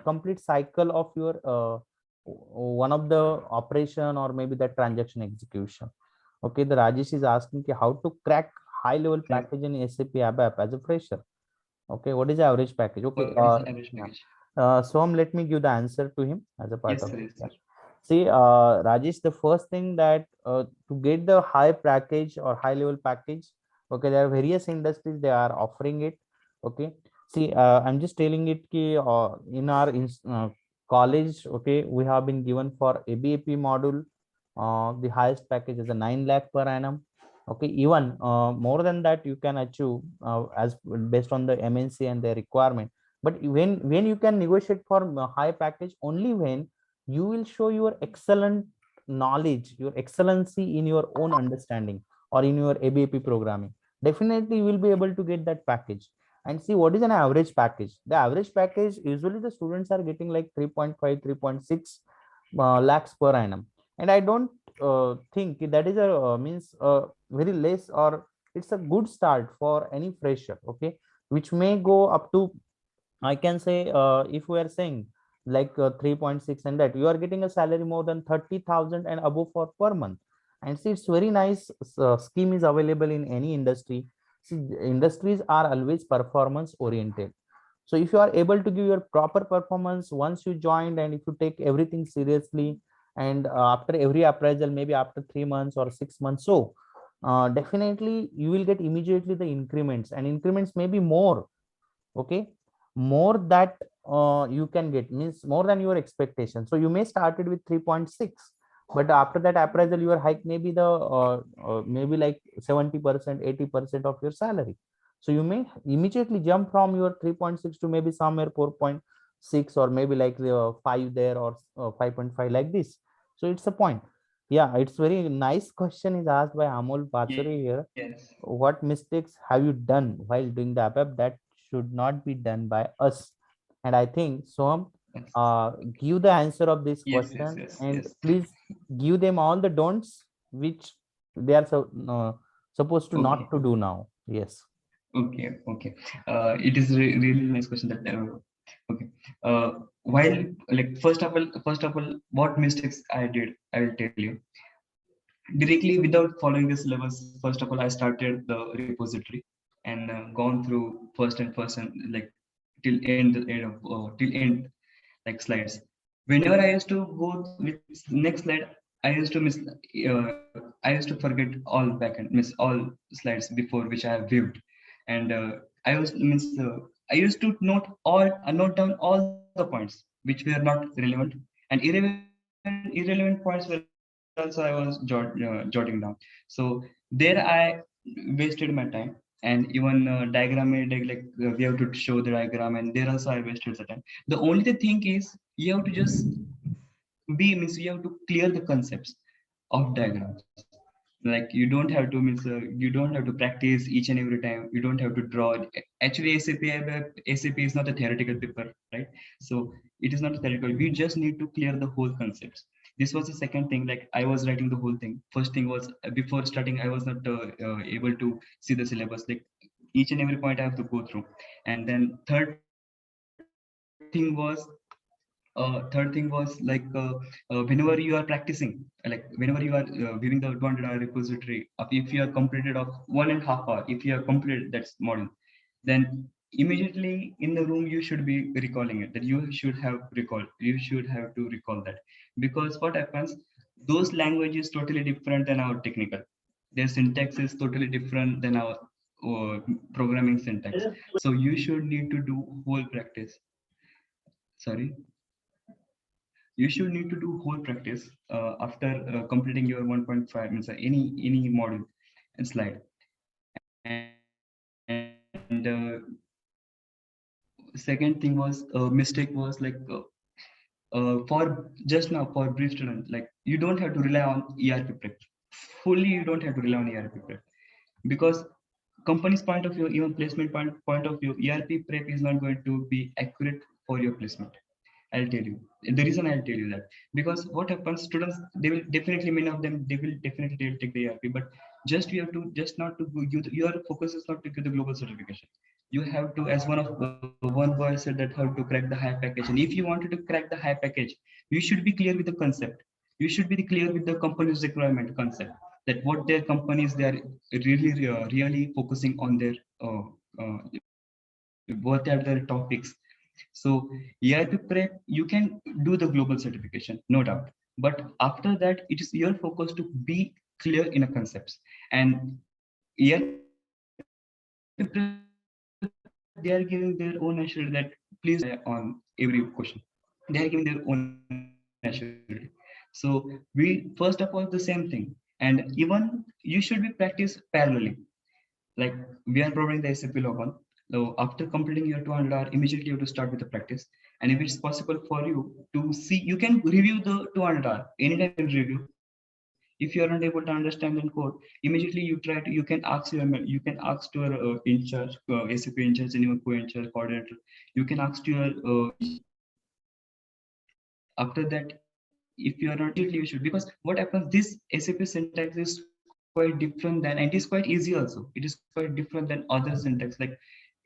complete cycle of your one of the operation or maybe that transaction execution. Okay, the Rajesh is asking ki how to crack high level Yes. package in SAP ABAP as a fresher. Okay, what is the average package? Okay, What is the average yeah. package? Soham, let me give the answer to him as a part Yes, of sir. it. Yes, Yeah. sir. See, Rajesh, the first thing that to get the high package or high level package, okay, there are various industries they are offering it. Okay, see, I'm just telling it ki, in our college, okay, we have been given for ABAP module, the highest package is a 9 lakh per annum. Okay, even more than that you can achieve as based on the MNC and their requirement. But when you can negotiate for a high package only when you will show your excellent knowledge, your excellency in your own understanding or in your ABAP programming. Definitely you will be able to get that package. And see what is an average package. The average package usually the students are getting like 3.5 3.6 lakhs per annum. And I don't think that is a means very less, or it's a good start for any fresher. Okay, which may go up to, I can say, if we are saying like 3.6 and that you are getting a salary more than 30,000 and above for per month. And see, it's very nice scheme is available in any industry. See, industries are always performance oriented. So if you are able to give your proper performance once you joined, and if you take everything seriously, and after every appraisal, maybe after 3 months or 6 months, so definitely you will get immediately the increments, and increments may be more. Okay, more that you can get means more than your expectation. So you may started with 3.6, but after that appraisal your hike may be the maybe like 70% 80% of your salary. So you may immediately jump from your 3.6 to maybe somewhere 4.6, or maybe like 5 there, or 5.5 like this. So it's a point. Yeah, it's very nice question is asked by Amol Patsuri here. Yes. What mistakes have you done while doing the ABAP that should not be done by us? And I think Soham, Yes. give the answer of this Yes. Yes. question, Yes. and Yes. please give them all the don'ts which they are supposed to Okay. not to do now. Yes. Okay. Okay. It is really nice question that. Okay. While like first of all, what mistakes I did, I will tell you directly without following the syllabus. First of all, I started the repository and gone through first and like till end like slides. Whenever I used to go with next slide, I used to miss. I used to forget all backend, miss all slides before which I have viewed, and I was means I used to note down all the points which were not relevant, and irrelevant points were also I was jotting down. So there I wasted my time, and even diagram made like we have to show the diagram, and there also I wasted the time. The only thing is you have to just means you have to clear the concepts of diagrams. Like you don't have to means you don't have to practice each and every time. You don't have to draw it. Actually, SAP is not a theoretical paper, right? So it is not theoretical. We just need to clear the whole concepts. This was the second thing. Like I was writing the whole thing. First thing was before starting, I was not able to see the syllabus. Like each and every point I have to go through. And then third thing was like whenever you are practicing, like whenever you are viewing the 200-hour repository, if you are completed of 1.5 hour, if you are completed that module, then immediately in the room you should be recalling it. That you should have to recall that, because what happens, those languages totally different than our technical. Their syntax is totally different than our programming syntax. So you should need to do whole practice. Sorry, you should need to do whole practice after completing your 1.5 means any module and slide. And second thing was mistake was like for just now for brief students, like you don't have to rely on ERP prep fully. You don't have to rely on ERP prep because company's point of view, even placement point of view, ERP prep is not going to be accurate for your placement. I'll tell you. The reason I'll tell you that, because what happens, students, they will definitely, many of them, they will definitely take the ERP, but just you have to, just not to go, your focus is not to get the global certification. You have to, as one boy said, that how to crack the high package. And if you wanted to crack the high package, you should be clear with the concept. You should be clear with the company's requirement concept, that what their companies, they are really focusing on their uh, what are their topics. So EIP prep, you can do the global certification, no doubt. But after that, it is your focus to be clear in a concepts. And EIP prep, they are giving their own assurance that please on every question. They are giving their own assurance. So we first of all the same thing. And even you should be practice parallelly. Like we are providing the SAP login. So after completing your 200 hour, immediately you have to start with the practice. And if it's possible for you to see, you can review the 200 hour anytime. You can review. If you are not able to understand the code, immediately you try to, you can ask your, you can ask to your in charge, SAP in charge, and your co-in-charge coordinator. You can ask to your after that, if you are not, immediately you should, because what happens, this SAP syntax is quite different than, and it is quite easy also, it is quite different than other syntax like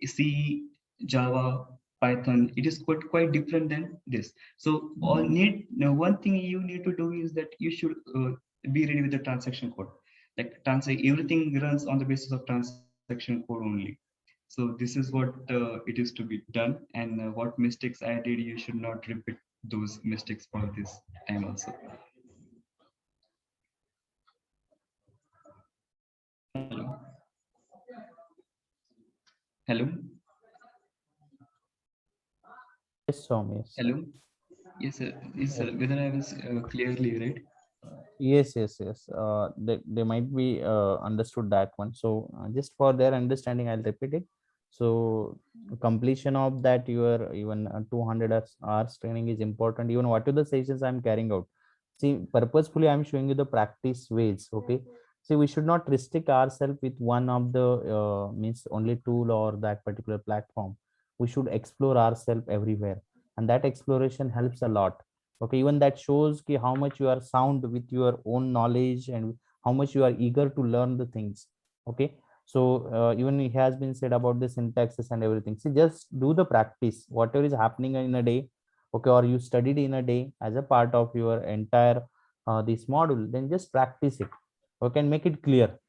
C, Java, Python. It is quite different than this. So all need, now one thing you need to do is that you should be ready with the transaction code. Like everything runs on the basis of transaction code only. So this is what it is to be done, and what mistakes I did, you should not repeat those mistakes for this time also. Hello. Hello. Yes, Soum, yes. Hello. Yes, sir. Yes, sir. Whether I was clearly right? Yes. They might be understood that one. So just for their understanding, I'll repeat it. So completion of that your even 200 hours training is important. Even what are the sessions I'm carrying out. See, purposefully I'm showing you the practice ways. Okay. See, we should not restrict ourselves with one of the means only tool or that particular platform. We should explore ourselves everywhere, and that exploration helps a lot. Okay, even that shows ki how much you are sound with your own knowledge and how much you are eager to learn the things. Okay, so even it has been said about the syntaxes and everything. See, just do the practice whatever is happening in a day. Okay, or you studied in a day as a part of your entire this module, then just practice it. Okay, and make it clear.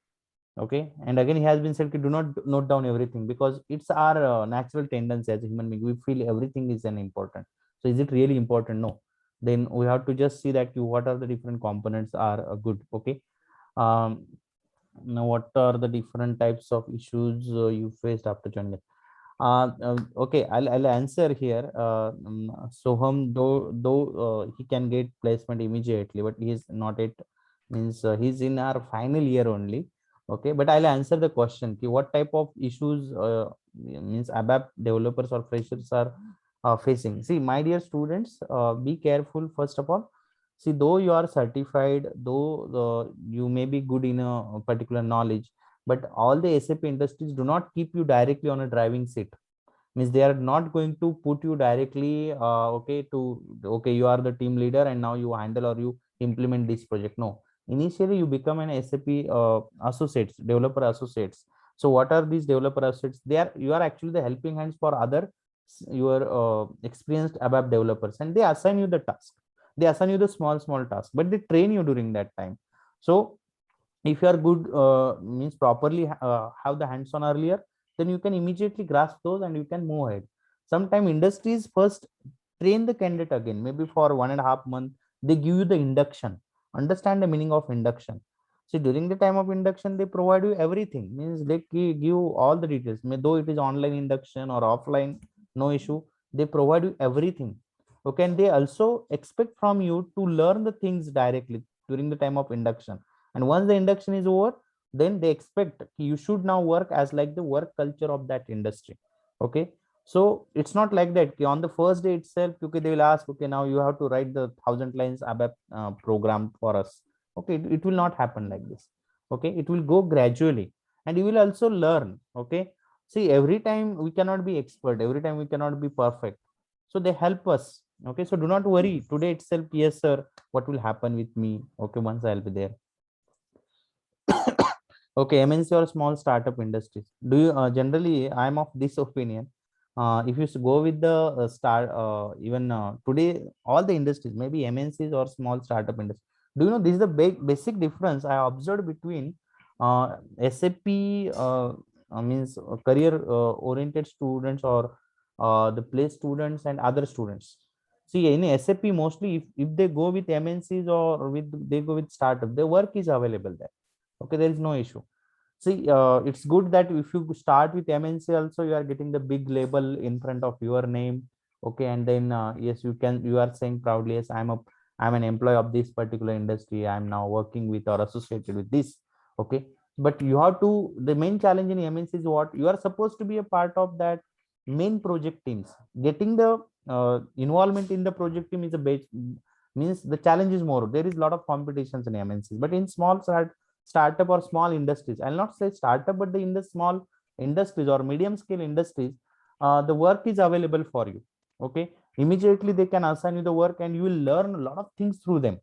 Okay, and again, it has been said, do not note down everything, because it's our natural tendency as a human being. We feel everything is an important. So is it really important? No. Then we have to just see that you, what are the different components are good. Okay, now what are the different types of issues you faced after joining it? Okay, I'll answer here. Soham, though he can get placement immediately, but he is not it, means he's in our final year only. Okay, but I'll answer the question ki what type of issues means ABAP developers or freshers are facing. See, my dear students, be careful. First of all, see, though you are certified, though you may be good in a particular knowledge, but all the SAP industries do not keep you directly on a driving seat. Means they are not going to put you directly okay to, okay, you are the team leader and now you handle or you implement this project. No, initially you become an SAP associates, developer associates. So what are these developer associates? They are, you are actually the helping hands for other your experienced ABAP developers, and they assign you the task. They assign you the small task, but they train you during that time. So if you are good, means properly have the hands on earlier, then you can immediately grasp those and you can move ahead. Sometime industries first train the candidate again, maybe for 1.5 months. They give you the induction. Understand the meaning of induction. See, during the time of induction, they provide you everything, means they give you all the details. Though it is online induction or offline, no issue, they provide you everything. Okay, and they also expect from you to learn the things directly during the time of induction. And once the induction is over, then they expect you should now work as like the work culture of that industry. Okay, So it's not like that. Okay, on the first day itself, okay, they will ask, okay, now you have to write the 1,000 lines ABAP program for us. Okay, it will not happen like this. Okay, it will go gradually, and you will also learn. Okay, see, every time we cannot be expert, every time we cannot be perfect. So they help us. Okay, so do not worry. Today itself, yes, sir, what will happen with me? Okay, once I'll be there. Okay, MNC or small startup industries. Do you generally? I'm of this opinion. If you go with the even today, all the industries, maybe MNCs or small startup industries. Do you know this is the basic difference I observed between SAP means career oriented students or the play students and other students. See, in SAP, mostly if they go with MNCs or with they go with startup, the work is available there. Okay, there is no issue. See, it's good that if you start with MNC also, you are getting the big label in front of your name. Okay, and then yes, you are saying proudly, yes, I'm an employee of this particular industry. I'm now working with or associated with this. Okay, but you have to, the main challenge in MNC is what you are supposed to be a part of that main project teams. Getting the involvement in the project team is a base, means the challenge is more. There is a lot of competitions in MNCs, but in small startup or small industries, I'll not say startup, but in the small industries or medium scale industries, the work is available for you. Okay, immediately they can assign you the work, and you will learn a lot of things through them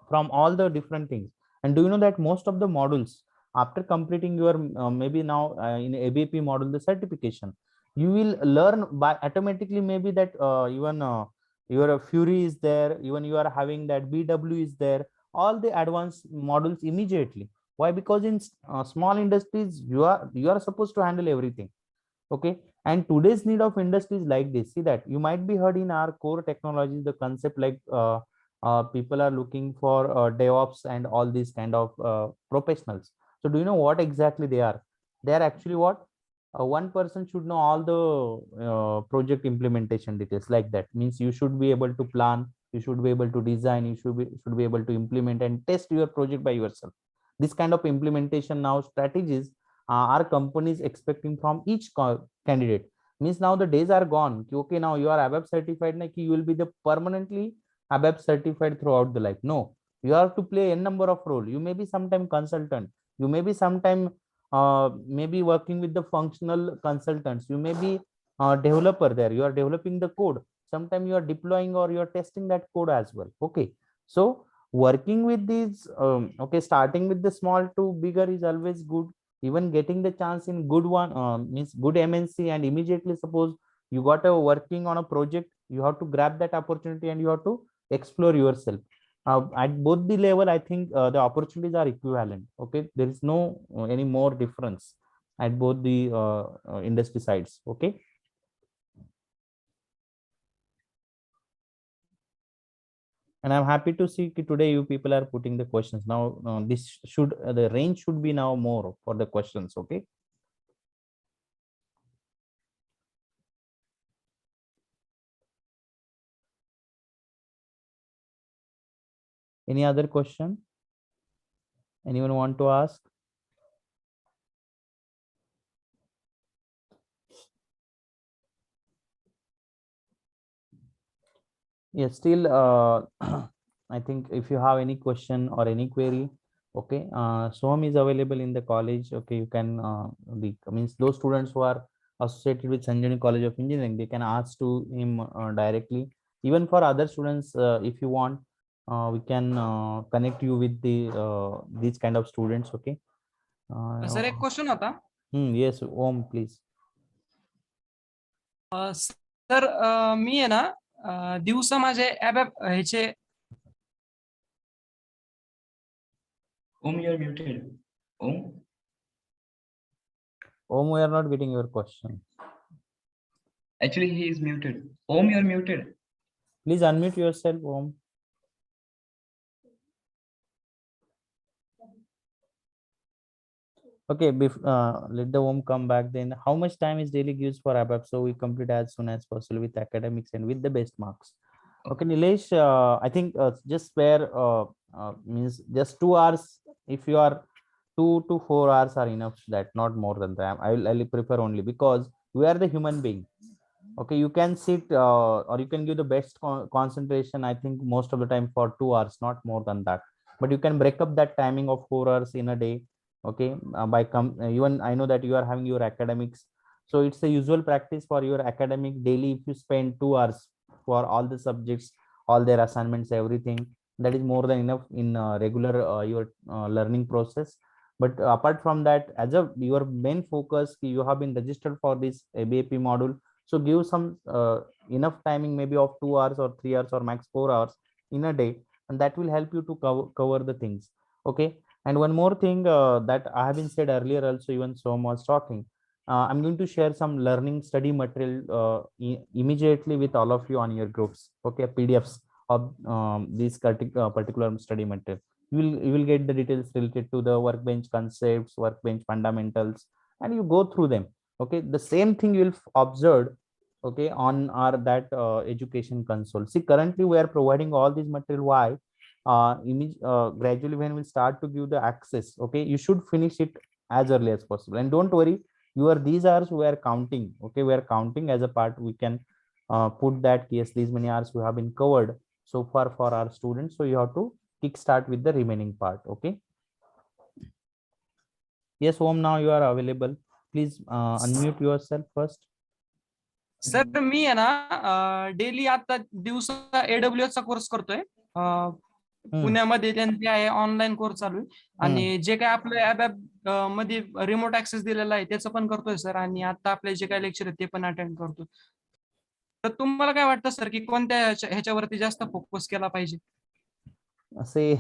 from all the different things. And do you know that most of the modules, after completing your maybe now in ABP module the certification, you will learn by automatically, maybe that even your Fury is there, even you are having that BW is there, all the advanced modules immediately. Why? Because in small industries, you are supposed to handle everything. Okay, and today's need of industries like this, see that you might be heard in our core technologies the concept like people are looking for DevOps and all these kind of professionals. So do you know what exactly they are? They are actually what, one person should know all the project implementation details. Like that means you should be able to plan, you should be able to design, you should be able to implement and test your project by yourself. This kind of implementation now strategies are companies expecting from each candidate. Means now the days are gone. Okay, now you are ABAP certified, like you will be the permanently ABAP certified throughout the life. No, you have to play a number of role. You may be sometime consultant, you may be sometime maybe working with the functional consultants, you may be developer there, you are developing the code, sometime you are deploying or you are testing that code as well. Okay, so working with these okay, starting with the small to bigger is always good. Even getting the chance in good one means good MNC, and immediately suppose you got a working on a project, you have to grab that opportunity and you have to explore yourself. At both the level, I think the opportunities are equivalent. Okay, there is no any more difference at both the industry sides. Okay. And I'm happy to see today you people are putting the questions now. This should the range should be now more for the questions. Okay. Any other question? Anyone want to ask? Yes, still, I think if you have any question or any query, okay, Soham is available in the college. Okay, you can, means those students who are associated with Sanjani College of Engineering, they can ask to him directly. Even for other students, if you want, we can connect you with these kind of students. Okay. Sir एक question होता. Yes, Om, please. Sir मी आहे ना दिवसा माझे app ह्याचे. Om, you're muted. Om. Om, we are not getting your question. Actually, he is muted. Om, you're muted. Please unmute yourself, Om. Okay, let the Om come back. Then how much time is daily gives for ABAP? So we complete as soon as possible with academics and with the best marks. Okay, Nilesh, I think just spare means just 2 hours. If you are 2 to 4 hours are enough, that not more than that. I will prefer only, because we are the human being. Okay, you can sit or you can give the best concentration, I think most of the time for 2 hours, not more than that. But you can break up that timing of 4 hours in a day. Okay, even I know that you are having your academics, so it's a usual practice for your academic daily. If you spend 2 hours for all the subjects, all their assignments, everything, that is more than enough in regular your learning process. But apart from that, as a your main focus, you have been registered for this ABAP module, so give some enough timing, maybe of 2 hours or 3 hours or max 4 hours in a day, and that will help you to cover the things. Okay. And one more thing that I have been said earlier also, even Som was talking, I'm going to share some learning study material immediately with all of you on your groups. Okay, PDFs of this particular study material. You will get the details related to the workbench concepts, workbench fundamentals, and you go through them. Okay, the same thing you will observe, okay, on our that education console. See, currently we are providing all this material. Why? Gradually when we start to give the access, okay, you should finish it as early as possible. And don't worry, your these hours we are counting. Okay, we are counting as a part. We can put that, yes, these many hours we have been covered so far for our students, so you have to kick start with the remaining part. Okay. Yes, Om, now you are available. Please unmute yourself first. Sir मी आहे ना daily आता दिवसा AWS चा course करतोय. पुण्यामध्ये त्यांचे आहे ऑनलाईन कोर्स चालू आहे. आणि जे काय आपलं ऍप मध्ये रिमोट ऍक्सेस दिलेला आहे त्याचं पण करतोय सर. आणि आता आपले जे काय लेक्चर आहेत ते पण अटेंड करतो. तर तुम्हाला काय वाटतं सर की कोणत्या ह्याच्यावरती जास्त फोकस केला पाहिजे? Say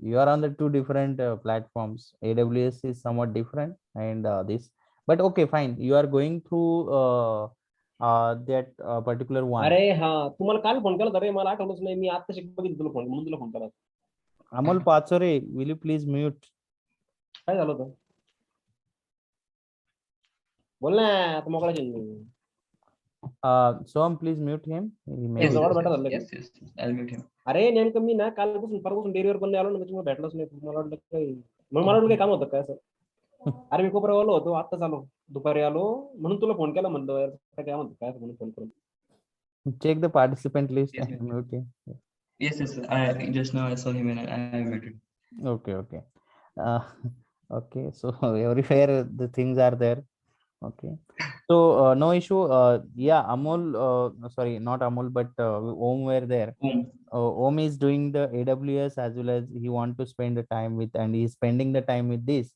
you are on the two different platforms. AWS is somewhat different, and this, but okay, fine. You are going through that particular one. अरे हा, तुम्हाला काल फोन केला होता रे, मला आठवलंच नाही. मी आता बघितलं तुला फोन, म्हणून तुला फोन केला. Amol Pachore, will you please mute? काय झालं होतं? बोल ना, आता मोकळा चिन्ह. Soam, please mute him. Yes, जवळ भेटा झालं. yes, I'll mute him. अरे नेमकं मी ना कालपासून परवापासून डेअरीवर पण आलो ना, त्याच्यामुळे भेटलाच नाही. मला वाटलं काही, मग मला वाटलं काही काम होतं काय असं. अरे मी कोपऱ्यावर होतो, आत्ताच आलो, दुपारी आलो, म्हणून तुला फोन केला. म्हणतो यार काय काम होतं काय म्हणून फोन करून. Check the participant list Yes, and mute him. Yes. I just now I saw him and I muted. Okay. Uh, okay, so everywhere the things are there. Okay, so no issue. Yeah, Amol, sorry, not Amol, but Om were there. Om is doing the AWS, as well as he want to spend the time with, and he is spending the time with this.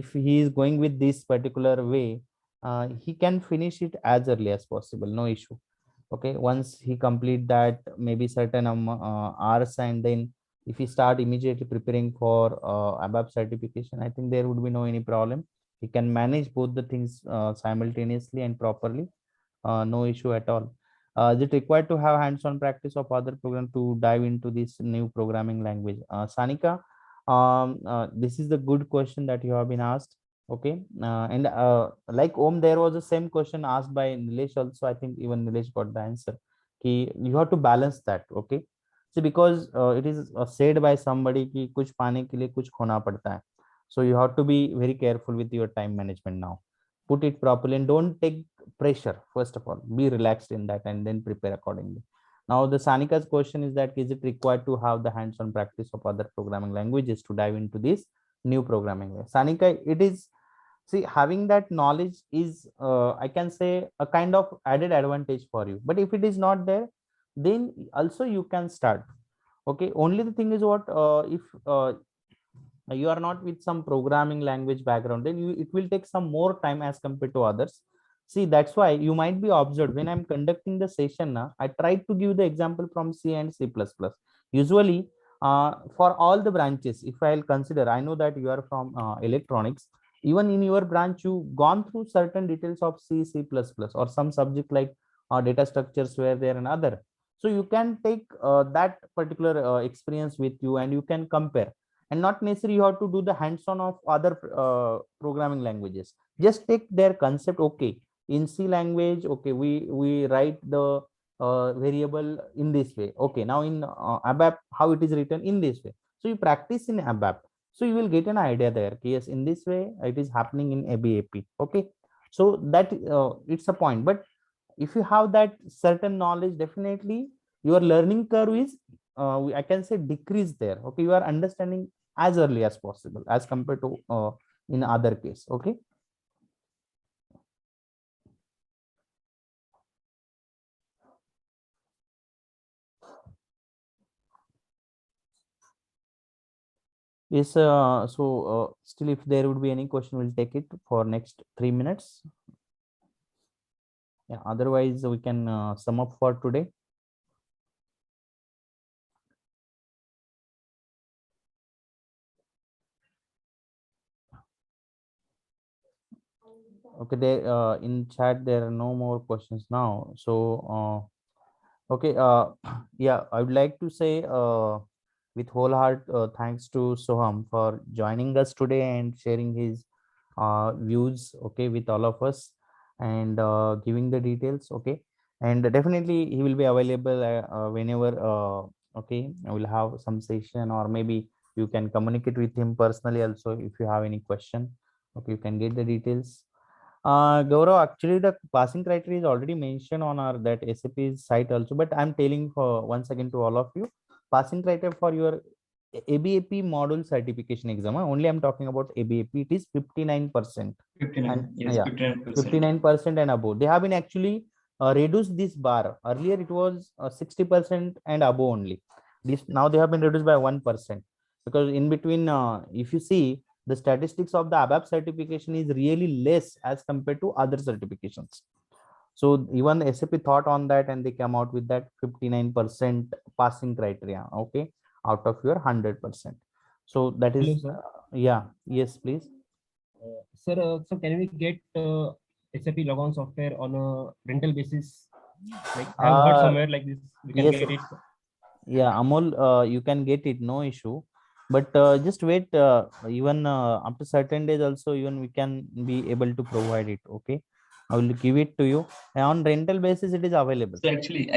If he is going with this particular way, he can finish it as early as possible, no issue. Okay, once he complete that maybe certain hours, and then if he start immediately preparing for ABAP certification, I think there would be no any problem. He can manage both the things simultaneously and properly. No issue at all. Is it required to have hands-on practice of other program to dive into this new programming language? Sanika, this is the good question that you have been asked. Okay, and like Om, there was the same question asked by Nilesh also. I think even Nilesh got the answer. You have to balance that. Okay, see, because it is said by somebody कि कुछ पाने के लिए कुछ खोना पड़ता है. So you have to be very careful with your time management now. Put it properly and don't take pressure. First of all, be relaxed in that and then prepare accordingly. Now the Sanika's question is that is it required to have the hands-on practice of other programming languages to dive into this new programming way? Sanika, it is, see, having that knowledge is I can say a kind of added advantage for you. But if it is not there, then also you can start. Okay, only the thing is what if you are not with some programming language background, then it will take some more time as compared to others. See, that's why you might be observed when I'm conducting the session now, I try to give the example from C and C++. Usually for all the branches, if I'll consider, I know that you are from electronics, even in your branch you gone through certain details of C++ or some subject like data structures where there and other. So you can take that particular experience with you and you can compare, and not necessarily you have to do the hands-on of other programming languages. Just take their concept. Okay, in C language, okay, we write the variable in this way. Okay, now in ABAP, how it is written in this way. So you practice in ABAP, so you will get an idea there. Yes, in this way it is happening in ABAP. Okay, so that it's a point. But if you have that certain knowledge, definitely your learning curve is I can say decrease there. Okay, you are understanding as early as possible as compared to in other case. Okay. Yes, still if there would be any question, we'll take it for next 3 minutes. Yeah, otherwise we can sum up for today. Okay, there in chat there are no more questions now. So okay, yeah, I would like to say with whole heart thanks to Soham for joining us today and sharing his views, okay, with all of us, and giving the details, okay. And definitely he will be available whenever okay, I will have some session, or maybe you can communicate with him personally also if you have any question. Okay, you can get the details. Gaurav, actually the passing criteria is already mentioned on our that SAP site also, but I'm telling for once again to all of you, passing criteria for your ABAP module certification exam. Only I'm talking about ABAP. It is 59%. 59, yes, Yeah, 59%. 59% and above. They have been actually reduced this bar. Earlier it was 60% and above only. This now they have been reduced by 1%, because in between, if you see, the statistics of the ABAP certification is really less as compared to other certifications. So even SAP thought on that, and they come out with that 59% passing criteria, okay, out of your 100%. So that Hello, is sir. yeah, yes, please. Sir, so can we get SAP Logon software on a rental basis? Like I have heard somewhere like this, we can yes, get it. yeah, Amol, you can get it, no issue, but just wait, even up to certain days also, even we can be able to provide it. Okay, I will give it to you, and on rental basis it is available. So actually,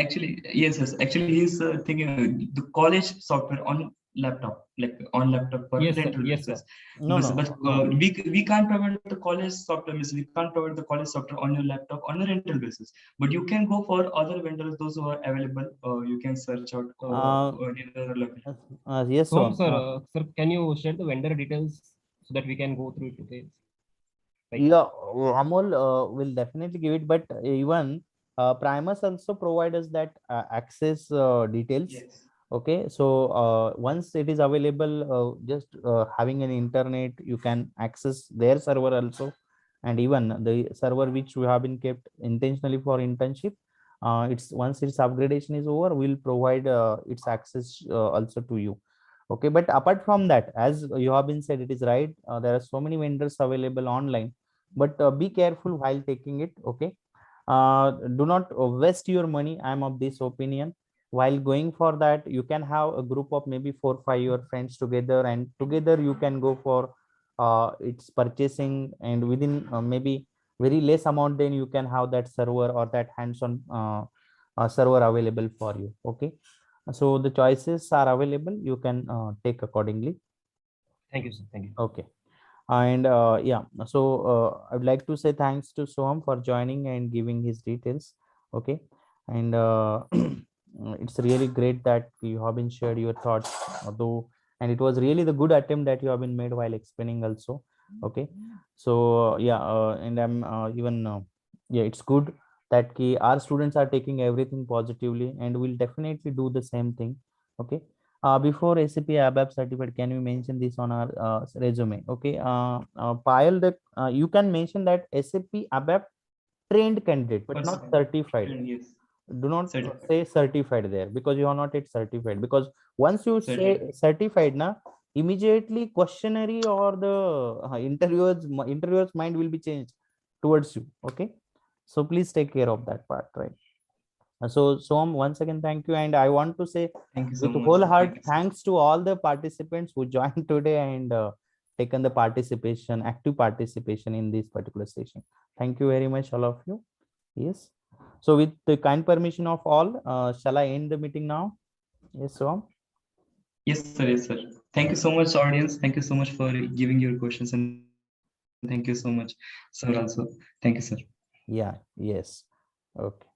yes. Actually, he's thinking the college software on laptop, like on laptop for Yes, sir. rental Yes, basis. sir. No, But we can't provide the college software. Means we can't provide the college software on your laptop on a rental basis. But you can go for other vendors, those who are available. You can search out in other level. Yes, So, so sir, sir, can you share the vendor details so that we can go through it? Okay. Like, yeah, Amol will definitely give it, but even Primus also provide us that access details. Yes. Okay, so once it is available, just having an internet, you can access their server also, and even the server which we have been kept intentionally for internship, it's once its upgradation is over, we'll provide its access also to you. Okay, but apart from that, as you have been said, it is right, there are so many vendors available online, but be careful while taking it. Okay, do not waste your money. I'm of this opinion. While going for that, you can have a group of maybe 4 5 your friends together, and together you can go for its purchasing, and within maybe very less amount, then you can have that server or that hands-on server available for you. Okay, so the choices are available, you can take accordingly. thank you, sir. Thank you. Okay, and yeah, so I would like to say thanks to Soham for joining and giving his details. Okay, and it's really great that you have been shared your thoughts, although, and it was really the good attempt that you have been made while explaining also. Okay, so yeah, and I'm even yeah, it's good that our students are taking everything positively, and we'll definitely do the same thing. Okay, before SAP ABAP certificate, can you mention this on our resume? Okay, Payal, that you can mention that SAP ABAP trained candidate, but not certified. Yes. Do not Certified. say certified there, because you are not yet certified. Because once you say certified, na, immediately questionnaire or the interviewers mind will be changed towards you. Okay, so please take care of that part, right? So Som, once again, thank you. And I want to say Thank you so with much. whole Thank heart, you. thanks to all the participants who joined today and taken the participation, active participation in this particular session. Thank you very much, all of you. Yes. So with the kind permission of all, shall I end the meeting now? Yes, Som. Yes, sir. Yes, sir. Thank you so much, audience. Thank you so much for giving your questions, and thank you so much, sir. Also, thank you, sir. Yeah. Yes. Okay.